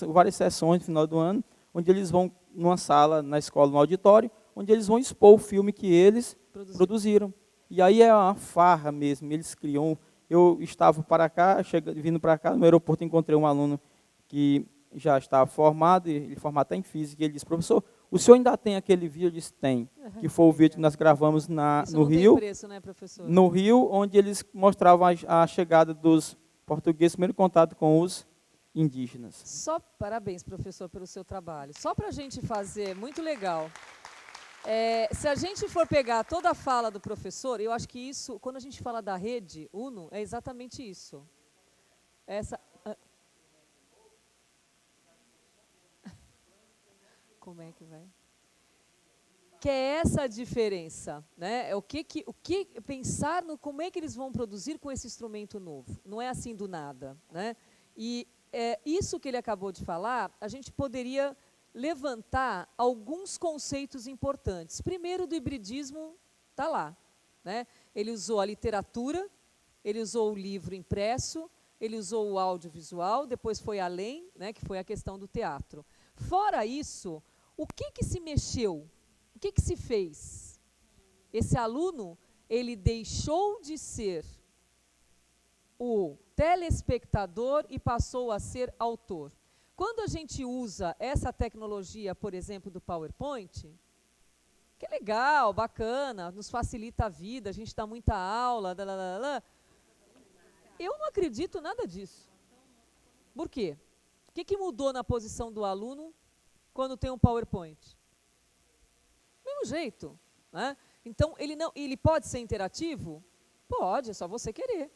várias sessões no final do ano, onde eles vão numa sala, na escola, no auditório, onde eles vão expor o filme que eles produziram. E aí é uma farra mesmo, eles criam. Eu estava para cá, vindo para cá, no aeroporto encontrei um aluno que já estava formado, ele formado até em física, e ele disse, professor, o senhor ainda tem aquele vídeo? Eu disse, tem, que foi o vídeo que nós gravamos no Rio, tem preço, né, professor? No Rio, onde eles mostravam a chegada dos portugueses, primeiro contato com os indígenas. Só parabéns, professor, pelo seu trabalho. Só para a gente fazer, muito legal. Se a gente for pegar toda a fala do professor, eu acho que isso, quando a gente fala da rede UNO, é exatamente isso. Como é que vai? Que é essa a diferença, né? É o que pensar no como é que eles vão produzir com esse instrumento novo. Não é assim do nada, né? E isso que ele acabou de falar, a gente poderia levantar alguns conceitos importantes. Primeiro, do hibridismo, está lá, né? Ele usou a literatura, ele usou o livro impresso, ele usou o audiovisual, depois foi além, né, que foi a questão do teatro. Fora isso, o que se mexeu? O que se fez? Esse aluno, ele deixou de ser o telespectador e passou a ser autor. Quando a gente usa essa tecnologia, por exemplo, do PowerPoint, que é legal, bacana, nos facilita a vida, a gente dá muita aula, eu não acredito nada disso. Por quê? O que mudou na posição do aluno quando tem um PowerPoint? Mesmo jeito, né? Então, ele pode ser interativo? Pode, é só você querer.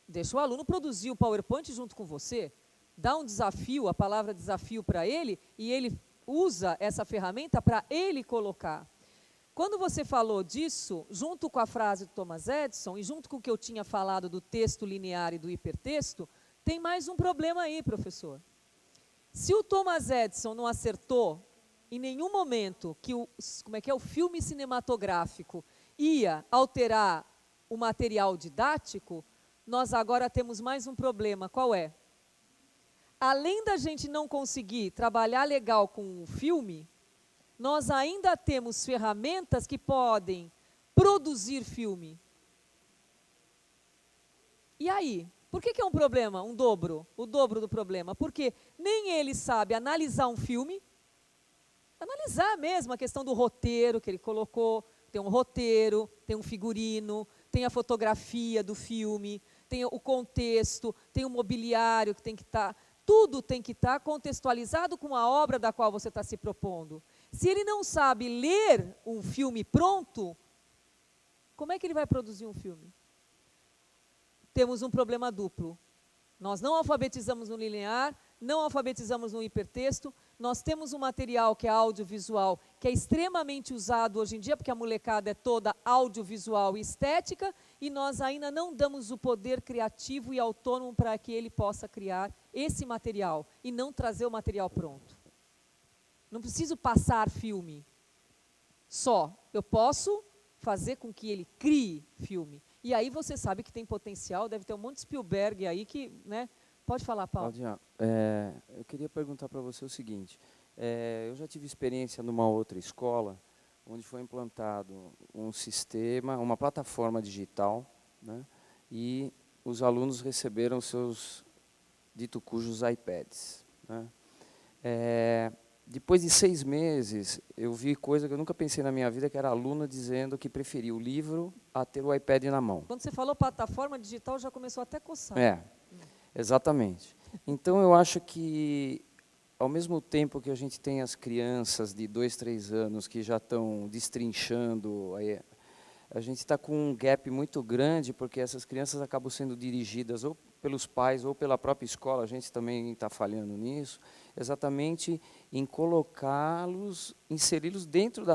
Deixa o aluno produzir o PowerPoint junto com você, dá um desafio, a palavra desafio para ele, e ele usa essa ferramenta para ele colocar. Quando você falou disso, junto com a frase do Thomas Edison, e junto com o que eu tinha falado do texto linear e do hipertexto, tem mais um problema aí, professor. Se o Thomas Edison não acertou em nenhum momento que o filme cinematográfico ia alterar o material didático, nós agora temos mais um problema. Qual é? Além da gente não conseguir trabalhar legal com o filme, nós ainda temos ferramentas que podem produzir filme. E aí? Por que é um problema? O dobro do problema. Porque nem ele sabe analisar um filme, analisar mesmo a questão do roteiro que ele colocou. Tem um roteiro, tem um figurino, tem a fotografia do filme, tem o contexto, tem o mobiliário que tem que estar... Tudo tem que estar contextualizado com a obra da qual você está se propondo. Se ele não sabe ler um filme pronto, como é que ele vai produzir um filme? Temos um problema duplo. Nós não alfabetizamos no linear, não alfabetizamos no hipertexto, nós temos um material que é audiovisual, que é extremamente usado hoje em dia, porque a molecada é toda audiovisual e estética, e nós ainda não damos o poder criativo e autônomo para que ele possa criar esse material, e não trazer o material pronto. Não preciso passar filme só, eu posso fazer com que ele crie filme. E aí você sabe que tem potencial, deve ter um monte de Spielberg aí que, né? Pode falar, Paulo. Claudinha, eu queria perguntar para você o seguinte, eu já tive experiência numa outra escola, onde foi implantado um sistema, uma plataforma digital, né, e os alunos receberam seus dito cujos iPads. Né. Depois de 6 meses, eu vi coisa que eu nunca pensei na minha vida, que era aluno dizendo que preferia o livro a ter o iPad na mão. Quando você falou plataforma digital, já começou até a coçar. Exatamente. Então, eu acho que, ao mesmo tempo que a gente tem as crianças de 2, 3 anos que já estão destrinchando, a gente está com um gap muito grande, porque essas crianças acabam sendo dirigidas ou pelos pais ou pela própria escola, a gente também está falhando nisso, exatamente em colocá-los, inseri-los dentro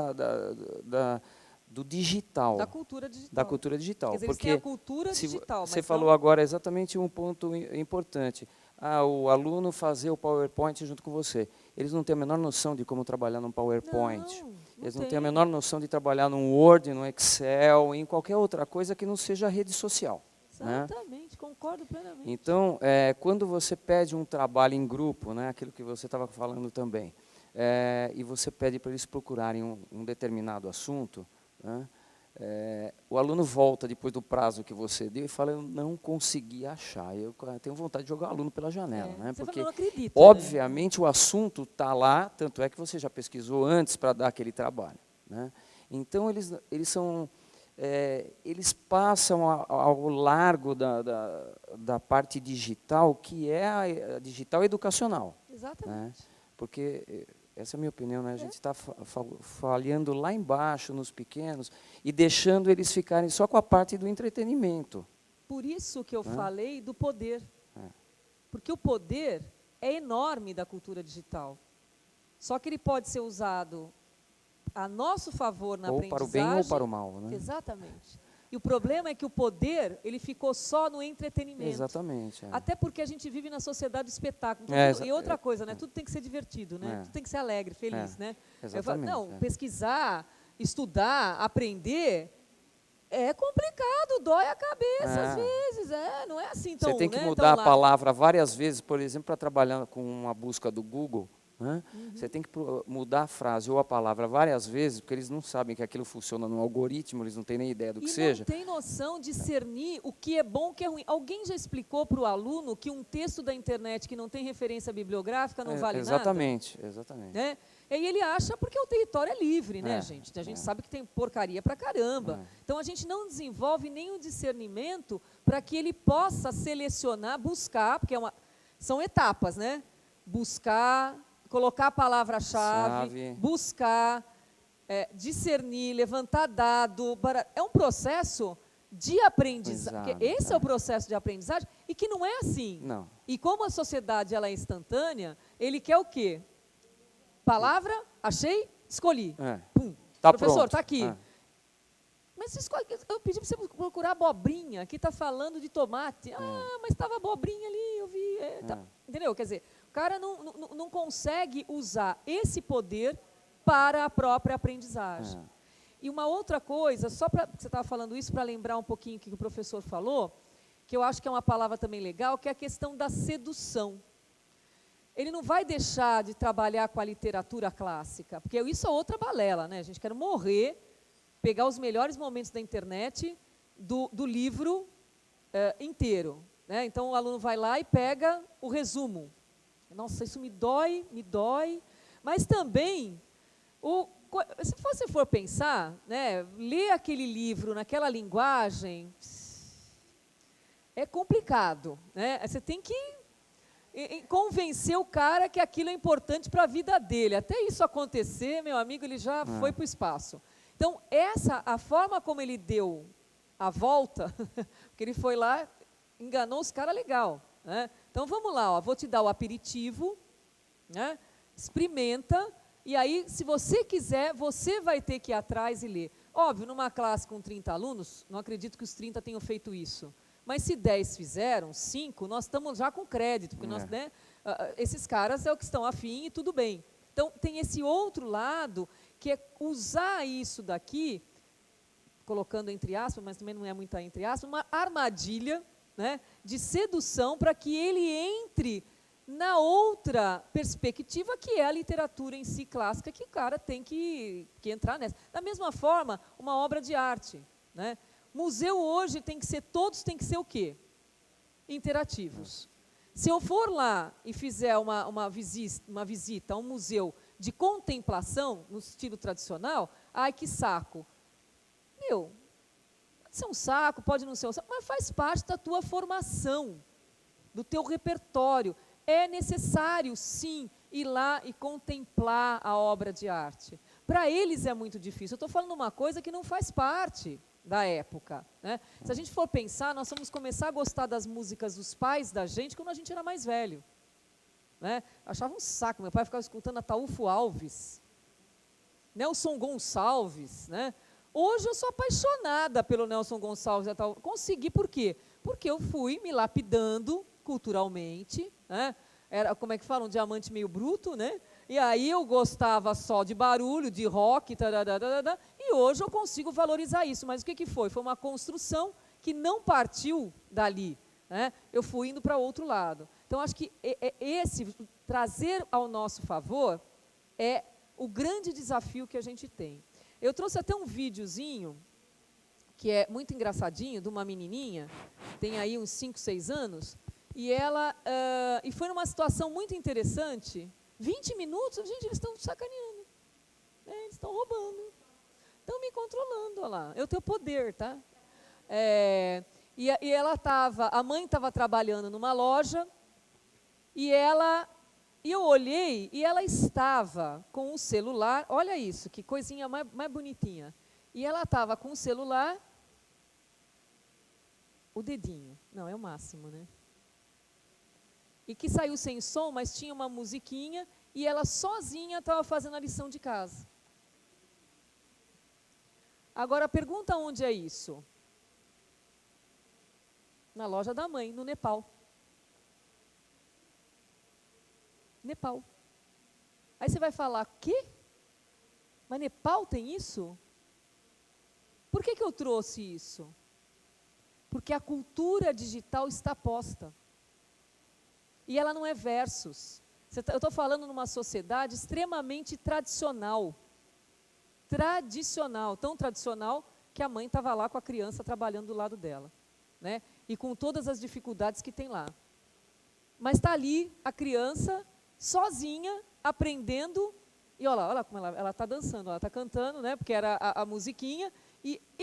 do digital. Da cultura digital. Da cultura digital. Quer dizer, eles porque têm a cultura digital. Você falou agora exatamente um ponto importante. O aluno fazer o PowerPoint junto com você. Eles não têm a menor noção de como trabalhar num PowerPoint. Eles não têm a menor noção de trabalhar num Word, num Excel, em qualquer outra coisa que não seja rede social. Exatamente, né? Concordo plenamente. Então, quando você pede um trabalho em grupo, né, aquilo que você estava falando também, e você pede para eles procurarem um determinado assunto, né, o aluno volta depois do prazo que você deu e fala, eu não consegui achar, eu tenho vontade de jogar o aluno pela janela. Né, porque, não acredita, obviamente, o assunto está lá, tanto é que você já pesquisou antes para dar aquele trabalho. Né. Então, eles passam ao largo da parte digital, que é a digital educacional. Exatamente. Né? Porque, essa é a minha opinião, né? A gente está falhando lá embaixo, nos pequenos, e deixando eles ficarem só com a parte do entretenimento. Por isso que eu falei do poder. Porque o poder é enorme da cultura digital. Só que ele pode ser usado a nosso favor na aprendizagem. Ou para o bem ou para o mal. Né? Exatamente. E o problema é que o poder, ele ficou só no entretenimento. Exatamente. Até porque a gente vive na sociedade do espetáculo. Então, e outra coisa, né? Tudo tem que ser divertido, né? Tudo tem que ser alegre, feliz, né? Exatamente. Pesquisar, estudar, aprender, é complicado, dói a cabeça às vezes. Não é assim tão... Você tem que mudar a palavra várias vezes, por exemplo, para trabalhar com uma busca do Google. Né? Você tem que mudar a frase ou a palavra várias vezes, porque eles não sabem que aquilo funciona no algoritmo, eles não têm nem ideia do que seja. E não tem noção de discernir o que é bom e o que é ruim. Alguém já explicou para o aluno que um texto da internet que não tem referência bibliográfica não vale nada? Exatamente. Né? E aí ele acha porque o território é livre, né, gente? A gente sabe que tem porcaria pra caramba. Então, a gente não desenvolve nenhum discernimento para que ele possa selecionar, buscar, porque são etapas, né? Buscar, colocar a palavra-chave, buscar, discernir, levantar dado. É um processo de aprendizagem. Esse é o processo de aprendizagem e que não é assim. Não. E como a sociedade ela é instantânea, ele quer o quê? Palavra, achei, escolhi. Pum. Tá Professor, pronto. está aqui. Mas eu pedi para você procurar abobrinha, aqui está falando de tomate. Mas estava abobrinha ali, eu vi. Entendeu? Quer dizer, o cara não consegue usar esse poder para a própria aprendizagem. E uma outra coisa, só para você estava falando isso, para lembrar um pouquinho o que o professor falou, que eu acho que é uma palavra também legal, que é a questão da sedução. ele não vai deixar de trabalhar com a literatura clássica, porque isso é outra balela, né? A gente quer morrer, pegar os melhores momentos da internet do livro inteiro, né? Então, o aluno vai lá e pega o resumo. Nossa, isso me dói, mas também, se você for pensar, né, ler aquele livro naquela linguagem é complicado, né? Você tem que convencer o cara que aquilo é importante para a vida dele. Até isso acontecer, meu amigo, ele já foi para o espaço. Então, a forma como ele deu a volta, porque ele foi lá, enganou os caras legal, né? Então, vamos lá, ó, vou te dar o aperitivo, né? Experimenta, e aí, se você quiser, você vai ter que ir atrás e ler. Óbvio, numa classe com 30 alunos, não acredito que os 30 tenham feito isso. Mas se 10 fizeram, 5, nós estamos já com crédito, porque né, esses caras é o que estão afim e tudo bem. Então, tem esse outro lado, que é usar isso daqui, colocando entre aspas, mas também não é muito entre aspas, uma armadilha, né, de sedução para que ele entre na outra perspectiva, que é a literatura em si clássica, que o cara tem que entrar nessa. Da mesma forma, uma obra de arte, né? Museu hoje todos têm que ser o quê? Interativos. Se eu for lá e fizer uma visita a um museu de contemplação, no estilo tradicional, ai, que saco. Meu, pode ser um saco, pode não ser um saco, mas faz parte da tua formação, do teu repertório. É necessário, sim, ir lá e contemplar a obra de arte. Para eles é muito difícil. Eu estou falando uma coisa que não faz parte da época, né? Se a gente for pensar, nós vamos começar a gostar das músicas dos pais da gente quando a gente era mais velho, né? Achava um saco, meu pai ficava escutando Ataúfo Alves, Nelson Gonçalves, né? Hoje eu sou apaixonada pelo Nelson Gonçalves. Consegui por quê? Porque eu fui me lapidando culturalmente, né? Era, como é que fala, um diamante meio bruto, né? E aí eu gostava só de barulho, de rock, e hoje eu consigo valorizar isso. Mas o que foi? Foi uma construção que não partiu dali, né? Eu fui indo para outro lado. Então, acho que trazer ao nosso favor é o grande desafio que a gente tem. Eu trouxe até um videozinho, que é muito engraçadinho, de uma menininha, tem aí uns 5, 6 anos, e foi numa situação muito interessante. 20 minutos, gente, eles estão sacaneando, né? Eles estão roubando, estão me controlando, olha lá, eu tenho poder, tá? E a mãe estava trabalhando numa loja, e eu olhei, e ela estava com o celular, olha isso, que coisinha mais bonitinha, e ela estava com o celular, o dedinho, não, é o máximo, né? E que saiu sem som, mas tinha uma musiquinha, e ela sozinha estava fazendo a lição de casa. Agora, pergunta onde é isso? Na loja da mãe, no Nepal. Nepal. Aí você vai falar, quê? Mas Nepal tem isso? Por que eu trouxe isso? Porque a cultura digital está posta. E ela não é versus. Eu estou falando numa sociedade extremamente tradicional. Tradicional, tão tradicional que a mãe estava lá com a criança trabalhando do lado dela, né? E com todas as dificuldades que tem lá. Mas está ali a criança sozinha, aprendendo, e olha lá como ela está dançando, ela está cantando, né? Porque era a musiquinha.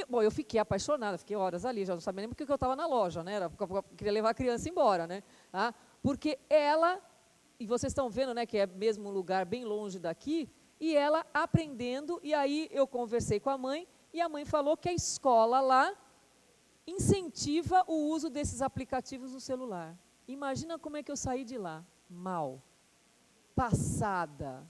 Bom, eu fiquei apaixonada, fiquei horas ali, já não sabia nem porque eu estava na loja, né? Queria levar a criança embora, né? Porque ela, e vocês estão vendo, né, que é mesmo um lugar bem longe daqui, e ela aprendendo, e aí eu conversei com a mãe, e a mãe falou que a escola lá incentiva o uso desses aplicativos no celular. Imagina como é que eu saí de lá. Mal. Passada.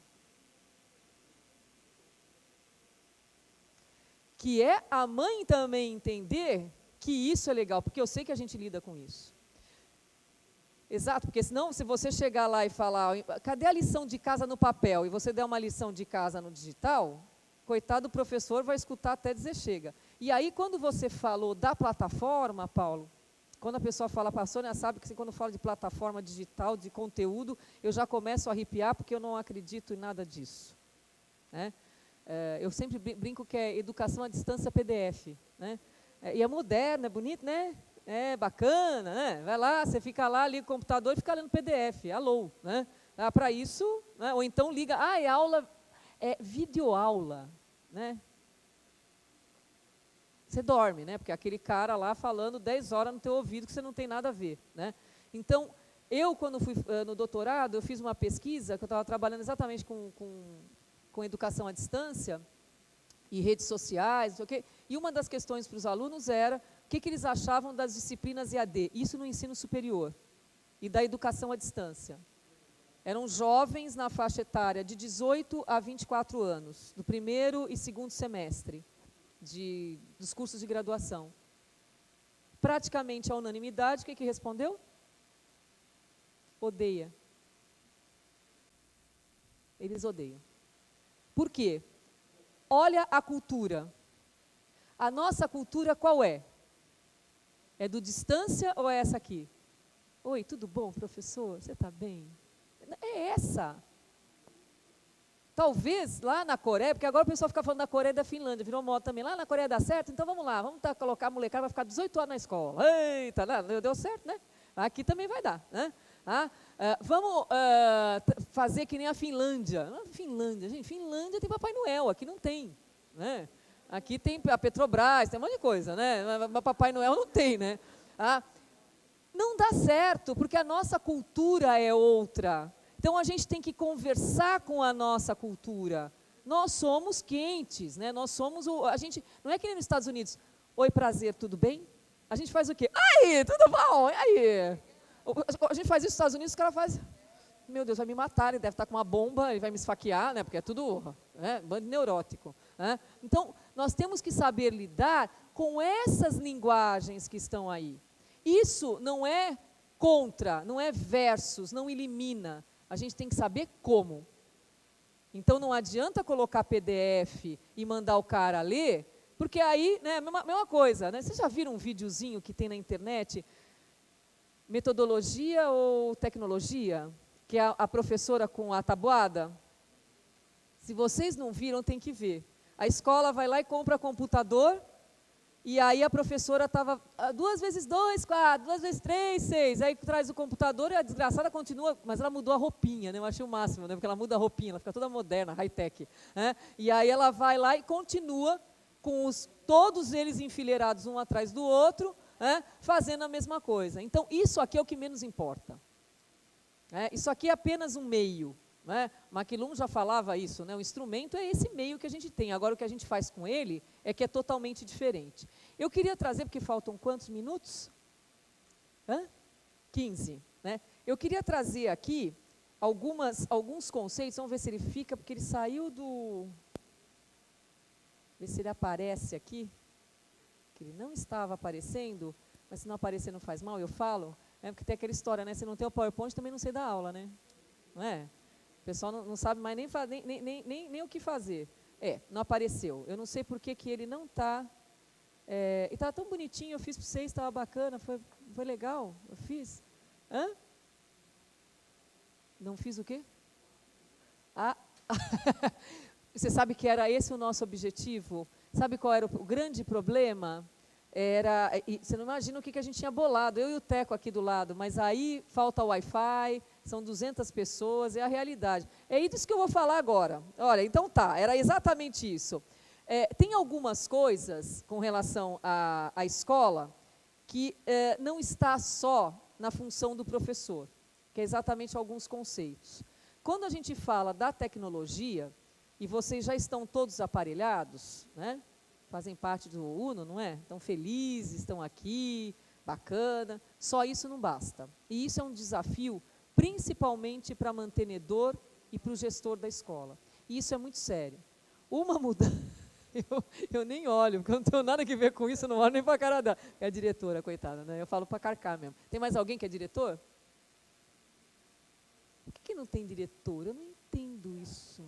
Que é a mãe também entender que isso é legal, porque eu sei que a gente lida com isso. Exato, porque senão, se você chegar lá e falar, cadê a lição de casa no papel, e você der uma lição de casa no digital, coitado do professor vai escutar até dizer chega. E aí, quando você falou da plataforma, Paulo, Quando a pessoa fala, a Sônia sabe que quando fala de plataforma digital, de conteúdo, eu já começo a arrepiar porque eu não acredito em nada disso. Né? Eu sempre brinco que é educação à distância PDF. Né? E é moderno, é bonito, né? É bacana, né? Vai lá, você fica lá, liga o computador e fica lendo PDF. Alô, né? Para isso, né? Ou então liga, é aula, é videoaula, né? Você dorme, né? Porque aquele cara lá falando 10 horas no teu ouvido que você não tem nada a ver, né? Então, eu quando fui no doutorado, eu fiz uma pesquisa, que eu estava trabalhando exatamente com educação à distância, e redes sociais, não sei o quê, e uma das questões para os alunos era o que eles achavam das disciplinas EAD, isso no ensino superior, e da educação à distância. Eram jovens na faixa etária de 18 a 24 anos, do primeiro e segundo semestre dos cursos de graduação. Praticamente a unanimidade, o que respondeu? Odeia. Eles odeiam. Por quê? Olha a cultura. A nossa cultura qual é? É do distância ou é essa aqui? Oi, tudo bom, professor? Você está bem? É essa. Talvez lá na Coreia, porque agora o pessoal fica falando da Coreia e da Finlândia, virou moda também. Lá na Coreia dá certo? Então vamos lá, vamos colocar a molecada, vai ficar 18 horas na escola. Eita, deu certo, né? Aqui também vai dar, né? Vamos fazer que nem a Finlândia. Finlândia, gente, Finlândia tem Papai Noel, aqui não tem, né? Aqui tem a Petrobras, tem um monte de coisa, né? Mas Papai Noel não tem, né? Não dá certo, porque a nossa cultura é outra. Então a gente tem que conversar com a nossa cultura. Nós somos quentes, né? Nós somos a gente não é que nem nos Estados Unidos. Oi, prazer, tudo bem? A gente faz o quê? Aí, tudo bom? E aí? A gente faz isso nos Estados Unidos, os caras fazem, meu Deus, vai me matar, ele deve estar com uma bomba, ele vai me esfaquear, né? Porque é tudo, né? Bando neurótico. Né? Então, nós temos que saber lidar com essas linguagens que estão aí. Isso não é contra, não é versus, não elimina. A gente tem que saber como. Então, não adianta colocar PDF e mandar o cara ler, porque aí, né, mesma coisa, né? Vocês já viram um videozinho que tem na internet, metodologia ou tecnologia, que é a professora com a tabuada? Se vocês não viram, tem que ver. A escola vai lá e compra computador, e aí a professora estava 2 vezes 2, 4, 2 vezes 3, 6. Aí traz o computador e a desgraçada continua, mas ela mudou a roupinha, né? Eu achei o máximo, né? Porque ela muda a roupinha, ela fica toda moderna, high-tech. Né? E aí ela vai lá e continua com todos eles enfileirados um atrás do outro, né? Fazendo a mesma coisa. Então, isso aqui é o que menos importa. Isso aqui é apenas um meio. Né? McLuhan já falava isso, né? O instrumento é esse meio que a gente tem, agora o que a gente faz com ele é que é totalmente diferente. Eu queria trazer, porque faltam quantos minutos? 15. Né? Eu queria trazer aqui alguns conceitos, vamos ver se ele fica, porque ele saiu do... Ver se ele aparece aqui, que ele não estava aparecendo, mas se não aparecer não faz mal, eu falo, porque tem aquela história, né? Se não tem o PowerPoint, também não sei dar aula, né? Não é? O pessoal não sabe mais nem o que fazer. Não apareceu. Eu não sei por que ele não está... e estava tão bonitinho, eu fiz para vocês, estava bacana, foi legal, eu fiz. Não fiz o quê? Você sabe que era esse o nosso objetivo? Sabe qual era o grande problema? Você não imagina o que a gente tinha bolado, eu e o Teco aqui do lado, mas aí falta o Wi-Fi, são 200 pessoas, é a realidade. É isso que eu vou falar agora. Olha, então tá, era exatamente isso. Tem algumas coisas com relação à escola que não está só na função do professor, que é exatamente alguns conceitos. Quando a gente fala da tecnologia, e vocês já estão todos aparelhados, né? Fazem parte do UNO, não é? Estão felizes, estão aqui, bacana. Só isso não basta. E isso é um desafio, principalmente para mantenedor e para o gestor da escola. E isso é muito sério. Uma mudança... Eu nem olho, porque eu não tenho nada que ver com isso, eu não olho nem para a cara dela. É a diretora, coitada, né? Eu falo para carcar mesmo. Tem mais alguém que é diretor? Por que não tem diretor? Eu não entendo isso.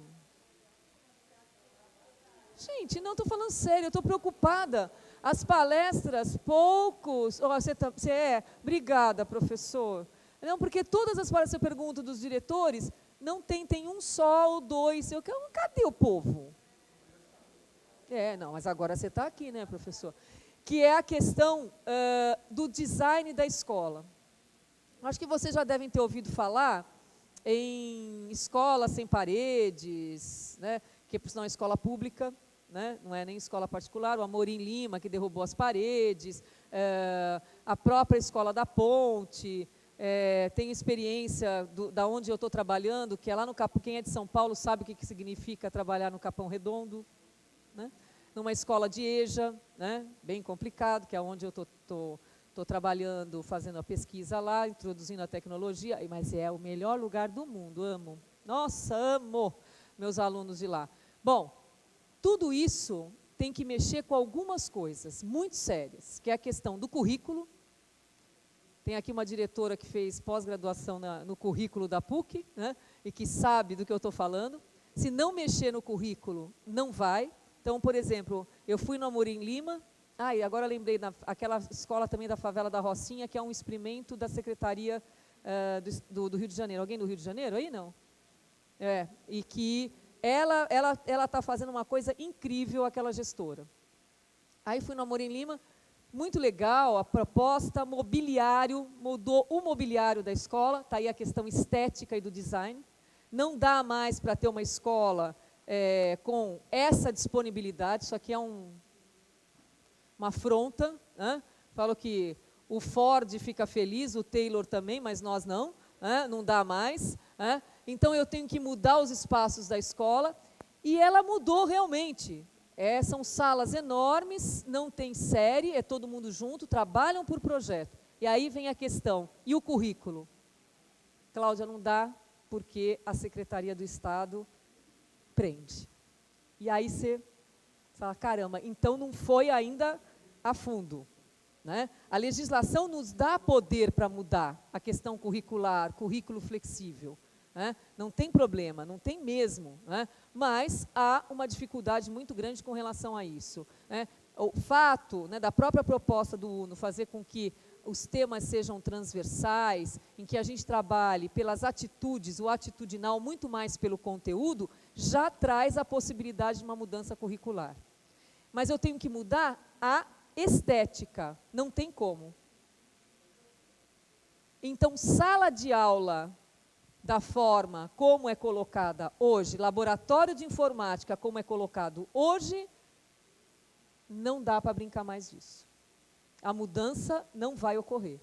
Gente, não, estou falando sério, eu estou preocupada. As palestras, poucos... Você é? Obrigada, professor. Não, porque todas as palestras que eu pergunto dos diretores, não tem um só ou dois. Cadê o povo? Não, mas agora você está aqui, né, professor? Que é a questão do design da escola. Acho que vocês já devem ter ouvido falar em escola sem paredes, né, que por sinal é escola pública, né, não é nem escola particular, o Amorim Lima, que derrubou as paredes, a própria Escola da Ponte, tenho experiência da onde eu estou trabalhando, que é lá no Capão, quem é de São Paulo sabe o que significa trabalhar no Capão Redondo, né, numa escola de EJA, né, bem complicado, que é onde eu estou trabalhando, fazendo a pesquisa lá, introduzindo a tecnologia, mas é o melhor lugar do mundo, amo. Nossa, amo meus alunos de lá. Bom, tudo isso tem que mexer com algumas coisas muito sérias, que é a questão do currículo. Tem aqui uma diretora que fez pós-graduação no currículo da PUC, né, e que sabe do que eu estou falando. Se não mexer no currículo, não vai. Então, por exemplo, eu fui no Amorim Lima, e agora lembrei aquela escola também da favela da Rocinha, que é um experimento da Secretaria do Rio de Janeiro. Alguém do Rio de Janeiro aí, não? E que ela está fazendo uma coisa incrível, aquela gestora. Aí fui no Amorim Lima, muito legal, a proposta, mobiliário, mudou o mobiliário da escola, está aí a questão estética e do design. Não dá mais para ter uma escola com essa disponibilidade, isso aqui é uma afronta, né? Falo que o Ford fica feliz, o Taylor também, mas nós não, né? Não dá mais. Né? Então, eu tenho que mudar os espaços da escola, e ela mudou realmente. São salas enormes, não tem série, é todo mundo junto, trabalham por projeto. E aí vem a questão, e o currículo? Cláudia, não dá, porque a Secretaria do Estado prende. E aí você fala, caramba, então não foi ainda a fundo. Né? A legislação nos dá poder para mudar a questão curricular, currículo flexível. Né? Não tem problema, não tem mesmo. Né? Mas há uma dificuldade muito grande com relação a isso. Né? O fato, né, da própria proposta do UNO fazer com que os temas sejam transversais, em que a gente trabalhe pelas atitudes, o atitudinal muito mais pelo conteúdo, já traz a possibilidade de uma mudança curricular. Mas eu tenho que mudar a estética, não tem como. Então, sala de aula da forma como é colocada hoje, laboratório de informática como é colocado hoje, não dá para brincar mais disso. A mudança não vai ocorrer.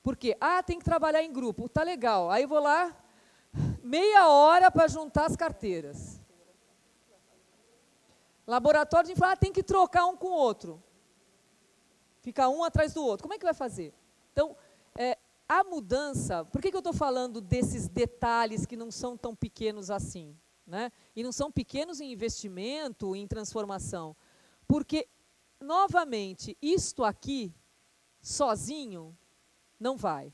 Por quê? Tem que trabalhar em grupo, tá legal, aí eu vou lá, meia hora para juntar as carteiras. Laboratório de informática, tem que trocar um com o outro. Fica um atrás do outro. Como é que vai fazer? Então, a mudança, por que eu estou falando desses detalhes que não são tão pequenos assim? Né? E não são pequenos em investimento, em transformação. Porque, novamente, isto aqui, sozinho, não vai.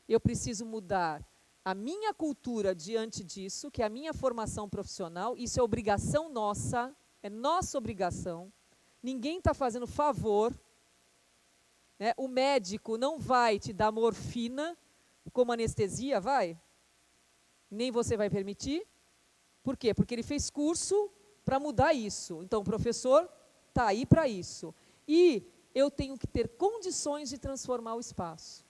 Eu preciso mudar a minha cultura diante disso, que é a minha formação profissional, isso é obrigação nossa, é nossa obrigação. Ninguém está fazendo favor. Né? O médico não vai te dar morfina como anestesia, vai? Nem você vai permitir. Por quê? Porque ele fez curso para mudar isso. Então, o professor está aí para isso. E eu tenho que ter condições de transformar o espaço.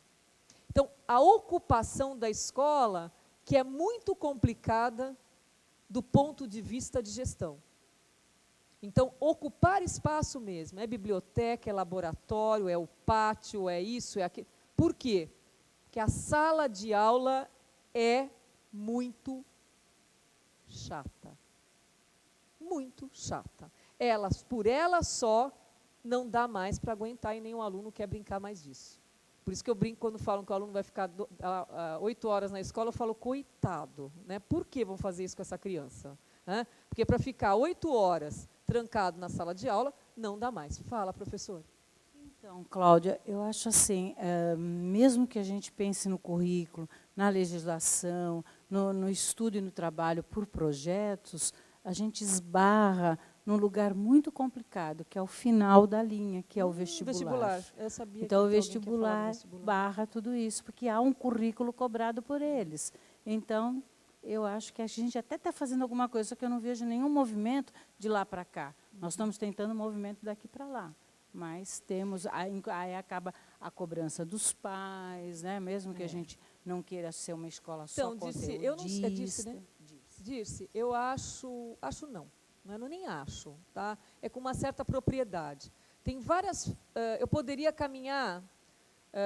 Então, a ocupação da escola, que é muito complicada do ponto de vista de gestão. Então, ocupar espaço mesmo, é biblioteca, é laboratório, é o pátio, é isso, é aquilo. Por quê? Porque a sala de aula é muito chata. Muito chata. Por ela só, não dá mais para aguentar e nenhum aluno quer brincar mais disso. Por isso que eu brinco quando falam que o aluno vai ficar 8 horas na escola, eu falo, coitado. Né? Por que vão fazer isso com essa criança? Né? Porque para ficar 8 horas trancado na sala de aula, não dá mais. Fala, professor. Então, Cláudia, eu acho assim, mesmo que a gente pense no currículo, na legislação, no estudo e no trabalho por projetos, a gente esbarra num lugar muito complicado, que é o final da linha, que é o vestibular. Eu sabia Então, o que alguém quer falar do vestibular vestibular. barra tudo isso, porque há um currículo cobrado por eles. Então, eu acho que a gente até está fazendo alguma coisa, só que eu não vejo nenhum movimento de lá para cá. Nós estamos tentando um movimento daqui para lá. Mas temos, aí acaba a cobrança dos pais, né? Mesmo que a gente não queira ser uma escola só Então, Dirce, eu não sei, é Dirce, né? conteudista. Dirce, eu acho não, não é nem acho, tá? É com uma certa propriedade. Tem várias, eu poderia caminhar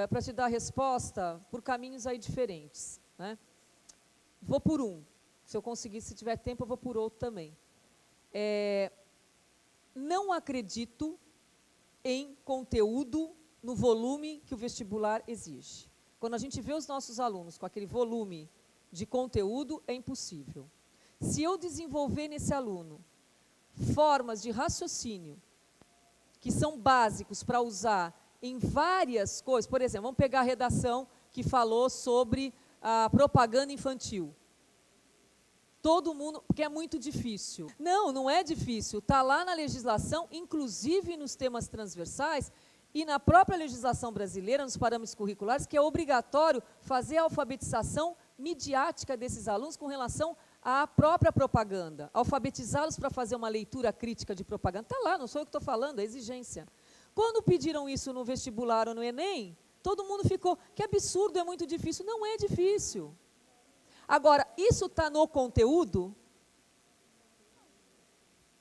para te dar a resposta por caminhos aí diferentes, né? Vou por um, se eu conseguir, se tiver tempo, eu vou por outro também. Não acredito em conteúdo no volume que o vestibular exige. Quando a gente vê os nossos alunos com aquele volume de conteúdo, é impossível. Se eu desenvolver nesse aluno formas de raciocínio que são básicos para usar em várias coisas, por exemplo, vamos pegar a redação que falou sobre a propaganda infantil. Todo mundo, porque é muito difícil. Não, não é difícil. Está lá na legislação, inclusive nos temas transversais, e na própria legislação brasileira, nos parâmetros curriculares, que é obrigatório fazer a alfabetização midiática desses alunos com relação à própria propaganda. Alfabetizá-los para fazer uma leitura crítica de propaganda. Está lá, não sou eu que estou falando, é exigência. Quando pediram isso no vestibular ou no Enem, todo mundo ficou, que absurdo, é muito difícil. Não é difícil. Agora, isso está no conteúdo?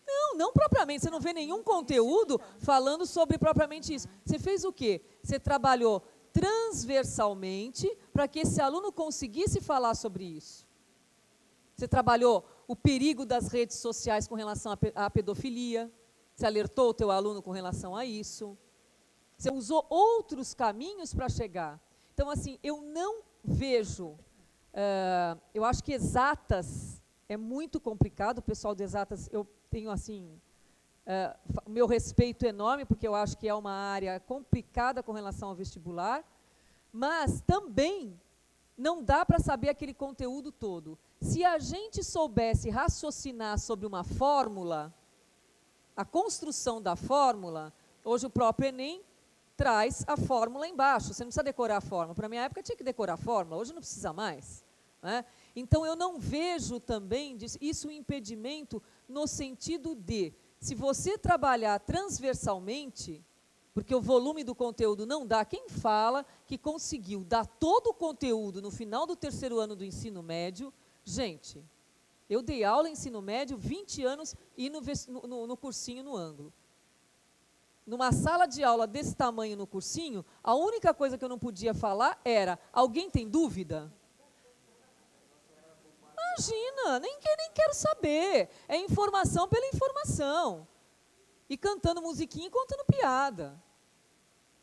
Não, não propriamente. Você não vê nenhum conteúdo falando sobre propriamente isso. Você fez o quê? Você trabalhou transversalmente para que esse aluno conseguisse falar sobre isso. Você trabalhou o perigo das redes sociais com relação à pedofilia. Você alertou o teu aluno com relação a isso. Você usou outros caminhos para chegar. Então, assim, eu não vejo... eu acho que exatas é muito complicado, o pessoal de exatas, eu tenho assim, meu respeito enorme, porque eu acho que é uma área complicada com relação ao vestibular, mas também não dá para saber aquele conteúdo todo. Se a gente soubesse raciocinar sobre uma fórmula, a construção da fórmula, hoje o próprio Enem traz a fórmula embaixo, você não precisa decorar a fórmula. Para a minha época tinha que decorar a fórmula, hoje não precisa mais. Né? Então, eu não vejo também isso um impedimento no sentido de, se você trabalhar transversalmente, porque o volume do conteúdo não dá, quem fala que conseguiu dar todo o conteúdo no final do 3º ano do ensino médio, gente, eu dei aula em ensino médio 20 anos e no cursinho no ângulo. Numa sala de aula desse tamanho no cursinho, a única coisa que eu não podia falar era, alguém tem dúvida? Imagina, nem quero saber. É informação pela informação. E cantando musiquinha e contando piada.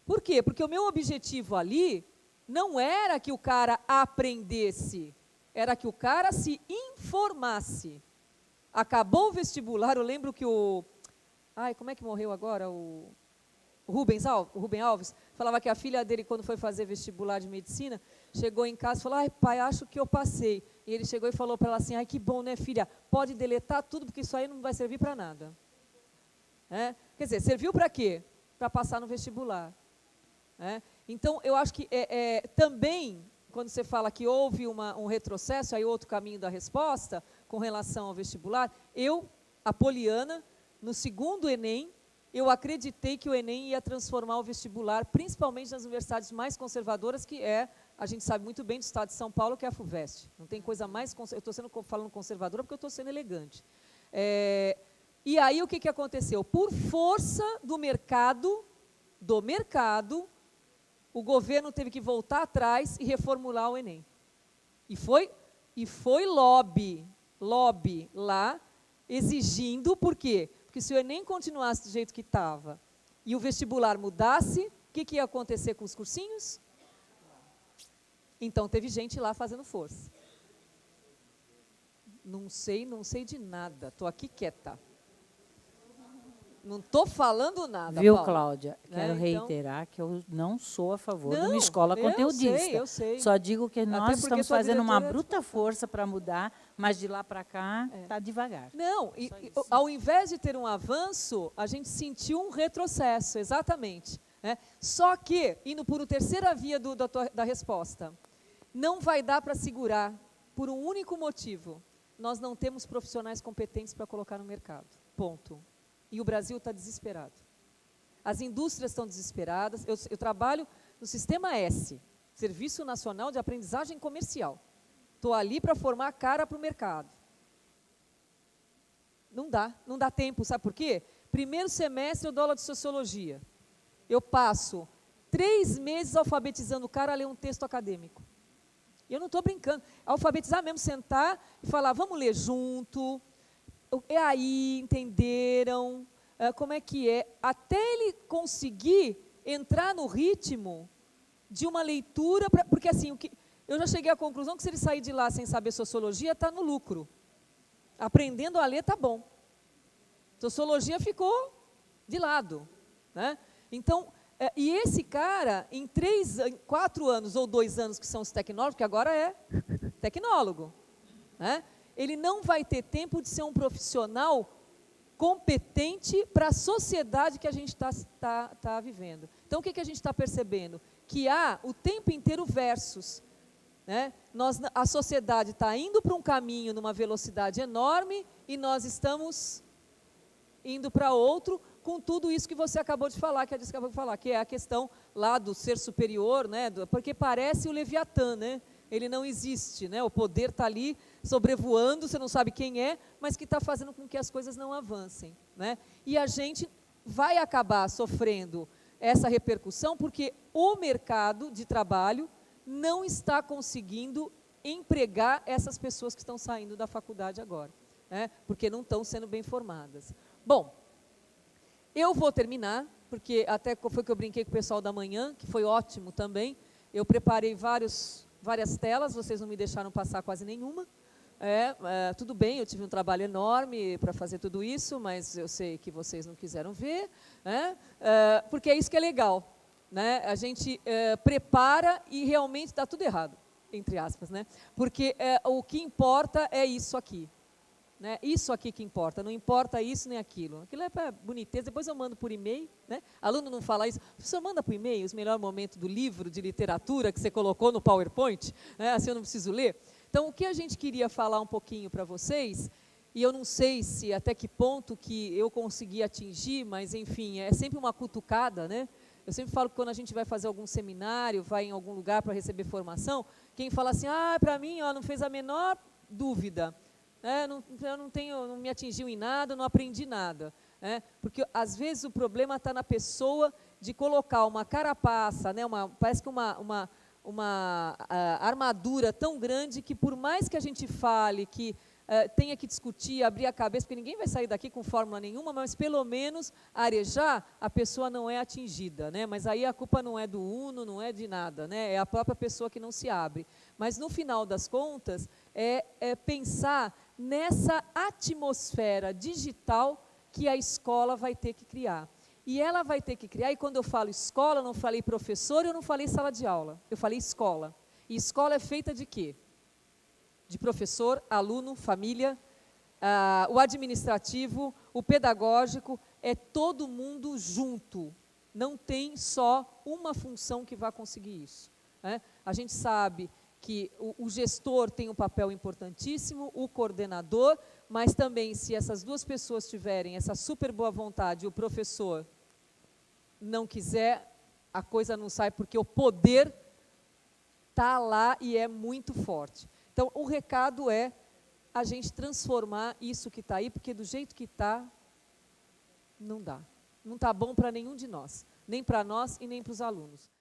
Por quê? Porque o meu objetivo ali não era que o cara aprendesse, era que o cara se informasse. Acabou o vestibular, eu lembro que como é que morreu agora? O Rubem Alves, falava que a filha dele, quando foi fazer vestibular de medicina, chegou em casa e falou, pai, acho que eu passei. E ele chegou e falou para ela assim, que bom, né, filha? Pode deletar tudo, porque isso aí não vai servir para nada. Quer dizer, serviu para quê? Para passar no vestibular. Então, eu acho que também, quando você fala que houve um retrocesso, aí outro caminho da resposta, com relação ao vestibular, eu, Apoliana, no 2º Enem, eu acreditei que o Enem ia transformar o vestibular, principalmente nas universidades mais conservadoras, que a gente sabe muito bem do estado de São Paulo, que é a FUVEST. Não tem coisa mais... Eu estou falando conservadora porque eu estou sendo elegante. E aí, o que aconteceu? Por força do mercado, o governo teve que voltar atrás e reformular o Enem. E foi lobby lá, exigindo, por quê? Porque se o Enem continuasse do jeito que estava e o vestibular mudasse, o que ia acontecer com os cursinhos? Então, teve gente lá fazendo força. Não sei de nada, estou aqui quieta. Não estou falando nada, Viu, Paula? Cláudia? Quero Então- reiterar que eu não sou a favor de Não, uma escola conteudista. Eu sei. Só digo que Até nós porque estamos sua fazendo uma diretora é bruta força para mudar, mas de lá para cá está devagar. Não, Só isso. ao invés de ter um avanço, a gente sentiu um retrocesso, exatamente. Né? Só que, indo por uma terceira via da resposta, não vai dar para segurar por um único motivo. Nós não temos profissionais competentes para colocar no mercado. Ponto. E o Brasil está desesperado. As indústrias estão desesperadas. Eu trabalho no Sistema S, Serviço Nacional de Aprendizagem Comercial. Estou ali para formar a cara para o mercado. Não dá tempo, sabe por quê? Primeiro semestre eu dou aula de Sociologia. Eu passo 3 meses alfabetizando o cara a ler um texto acadêmico. E eu não estou brincando. Alfabetizar mesmo, sentar e falar, vamos ler junto. É aí, entenderam? Como é que é? Até ele conseguir entrar no ritmo de uma leitura, porque assim, eu já cheguei à conclusão que se ele sair de lá sem saber Sociologia, está no lucro. Aprendendo a ler está bom. Sociologia ficou de lado. Né? Então, e esse cara, em 4 anos ou 2 anos que são os tecnólogos, que agora é tecnólogo, né? Ele não vai ter tempo de ser um profissional competente para a sociedade que a gente está vivendo. Então, o que a gente está percebendo? Que há o tempo inteiro versus. Né? A sociedade está indo para um caminho numa velocidade enorme e nós estamos indo para outro, com tudo isso que você acabou de falar, que a Diz acabou de falar, que é a questão lá do ser superior, né, porque parece o Leviatã, né? Ele não existe, né? O poder está ali sobrevoando, você não sabe quem é, mas que está fazendo com que as coisas não avancem. Né? E a gente vai acabar sofrendo essa repercussão porque o mercado de trabalho não está conseguindo empregar essas pessoas que estão saindo da faculdade agora, né? Porque não estão sendo bem formadas. Bom, eu vou terminar, porque até foi que eu brinquei com o pessoal da manhã, que foi ótimo também. Eu preparei várias telas, vocês não me deixaram passar quase nenhuma. Tudo bem, eu tive um trabalho enorme para fazer tudo isso, mas eu sei que vocês não quiseram ver, né? Porque é isso que é legal. Né? A gente prepara e realmente está tudo errado, entre aspas. Né? Porque o que importa é isso aqui. Né? Isso aqui que importa, não importa isso nem aquilo. Aquilo é para boniteza, depois eu mando por e-mail. Né? Aluno não fala isso, você manda por e-mail os melhores momentos do livro de literatura que você colocou no PowerPoint, né? Assim eu não preciso ler. Então, o que a gente queria falar um pouquinho para vocês, e eu não sei se até que ponto que eu consegui atingir, mas, enfim, é sempre uma cutucada, né? Eu sempre falo que quando a gente vai fazer algum seminário, vai em algum lugar para receber formação, quem fala assim, para mim, não fez a menor dúvida. Eu não me atingiu em nada, não aprendi nada. Porque, às vezes, o problema está na pessoa de colocar uma carapaça, né, parece que uma armadura tão grande que, por mais que a gente fale, que tenha que discutir, abrir a cabeça, porque ninguém vai sair daqui com fórmula nenhuma, mas, pelo menos, arejar, a pessoa não é atingida. Né? Mas aí a culpa não é do Uno, não é de nada, né? É a própria pessoa que não se abre. Mas, no final das contas, é pensar nessa atmosfera digital que a escola vai ter que criar. E ela vai ter que criar, e quando eu falo escola, eu não falei professor, eu não falei sala de aula, eu falei escola. E escola é feita de quê? De professor, aluno, família, o administrativo, o pedagógico, é todo mundo junto. Não tem só uma função que vai conseguir isso. Né? A gente sabe que o gestor tem um papel importantíssimo, o coordenador, mas também se essas duas pessoas tiverem essa super boa vontade e o professor não quiser, a coisa não sai, porque o poder está lá e é muito forte. Então, o recado é a gente transformar isso que está aí, porque do jeito que está, não dá. Não está bom para nenhum de nós, nem para nós e nem para os alunos.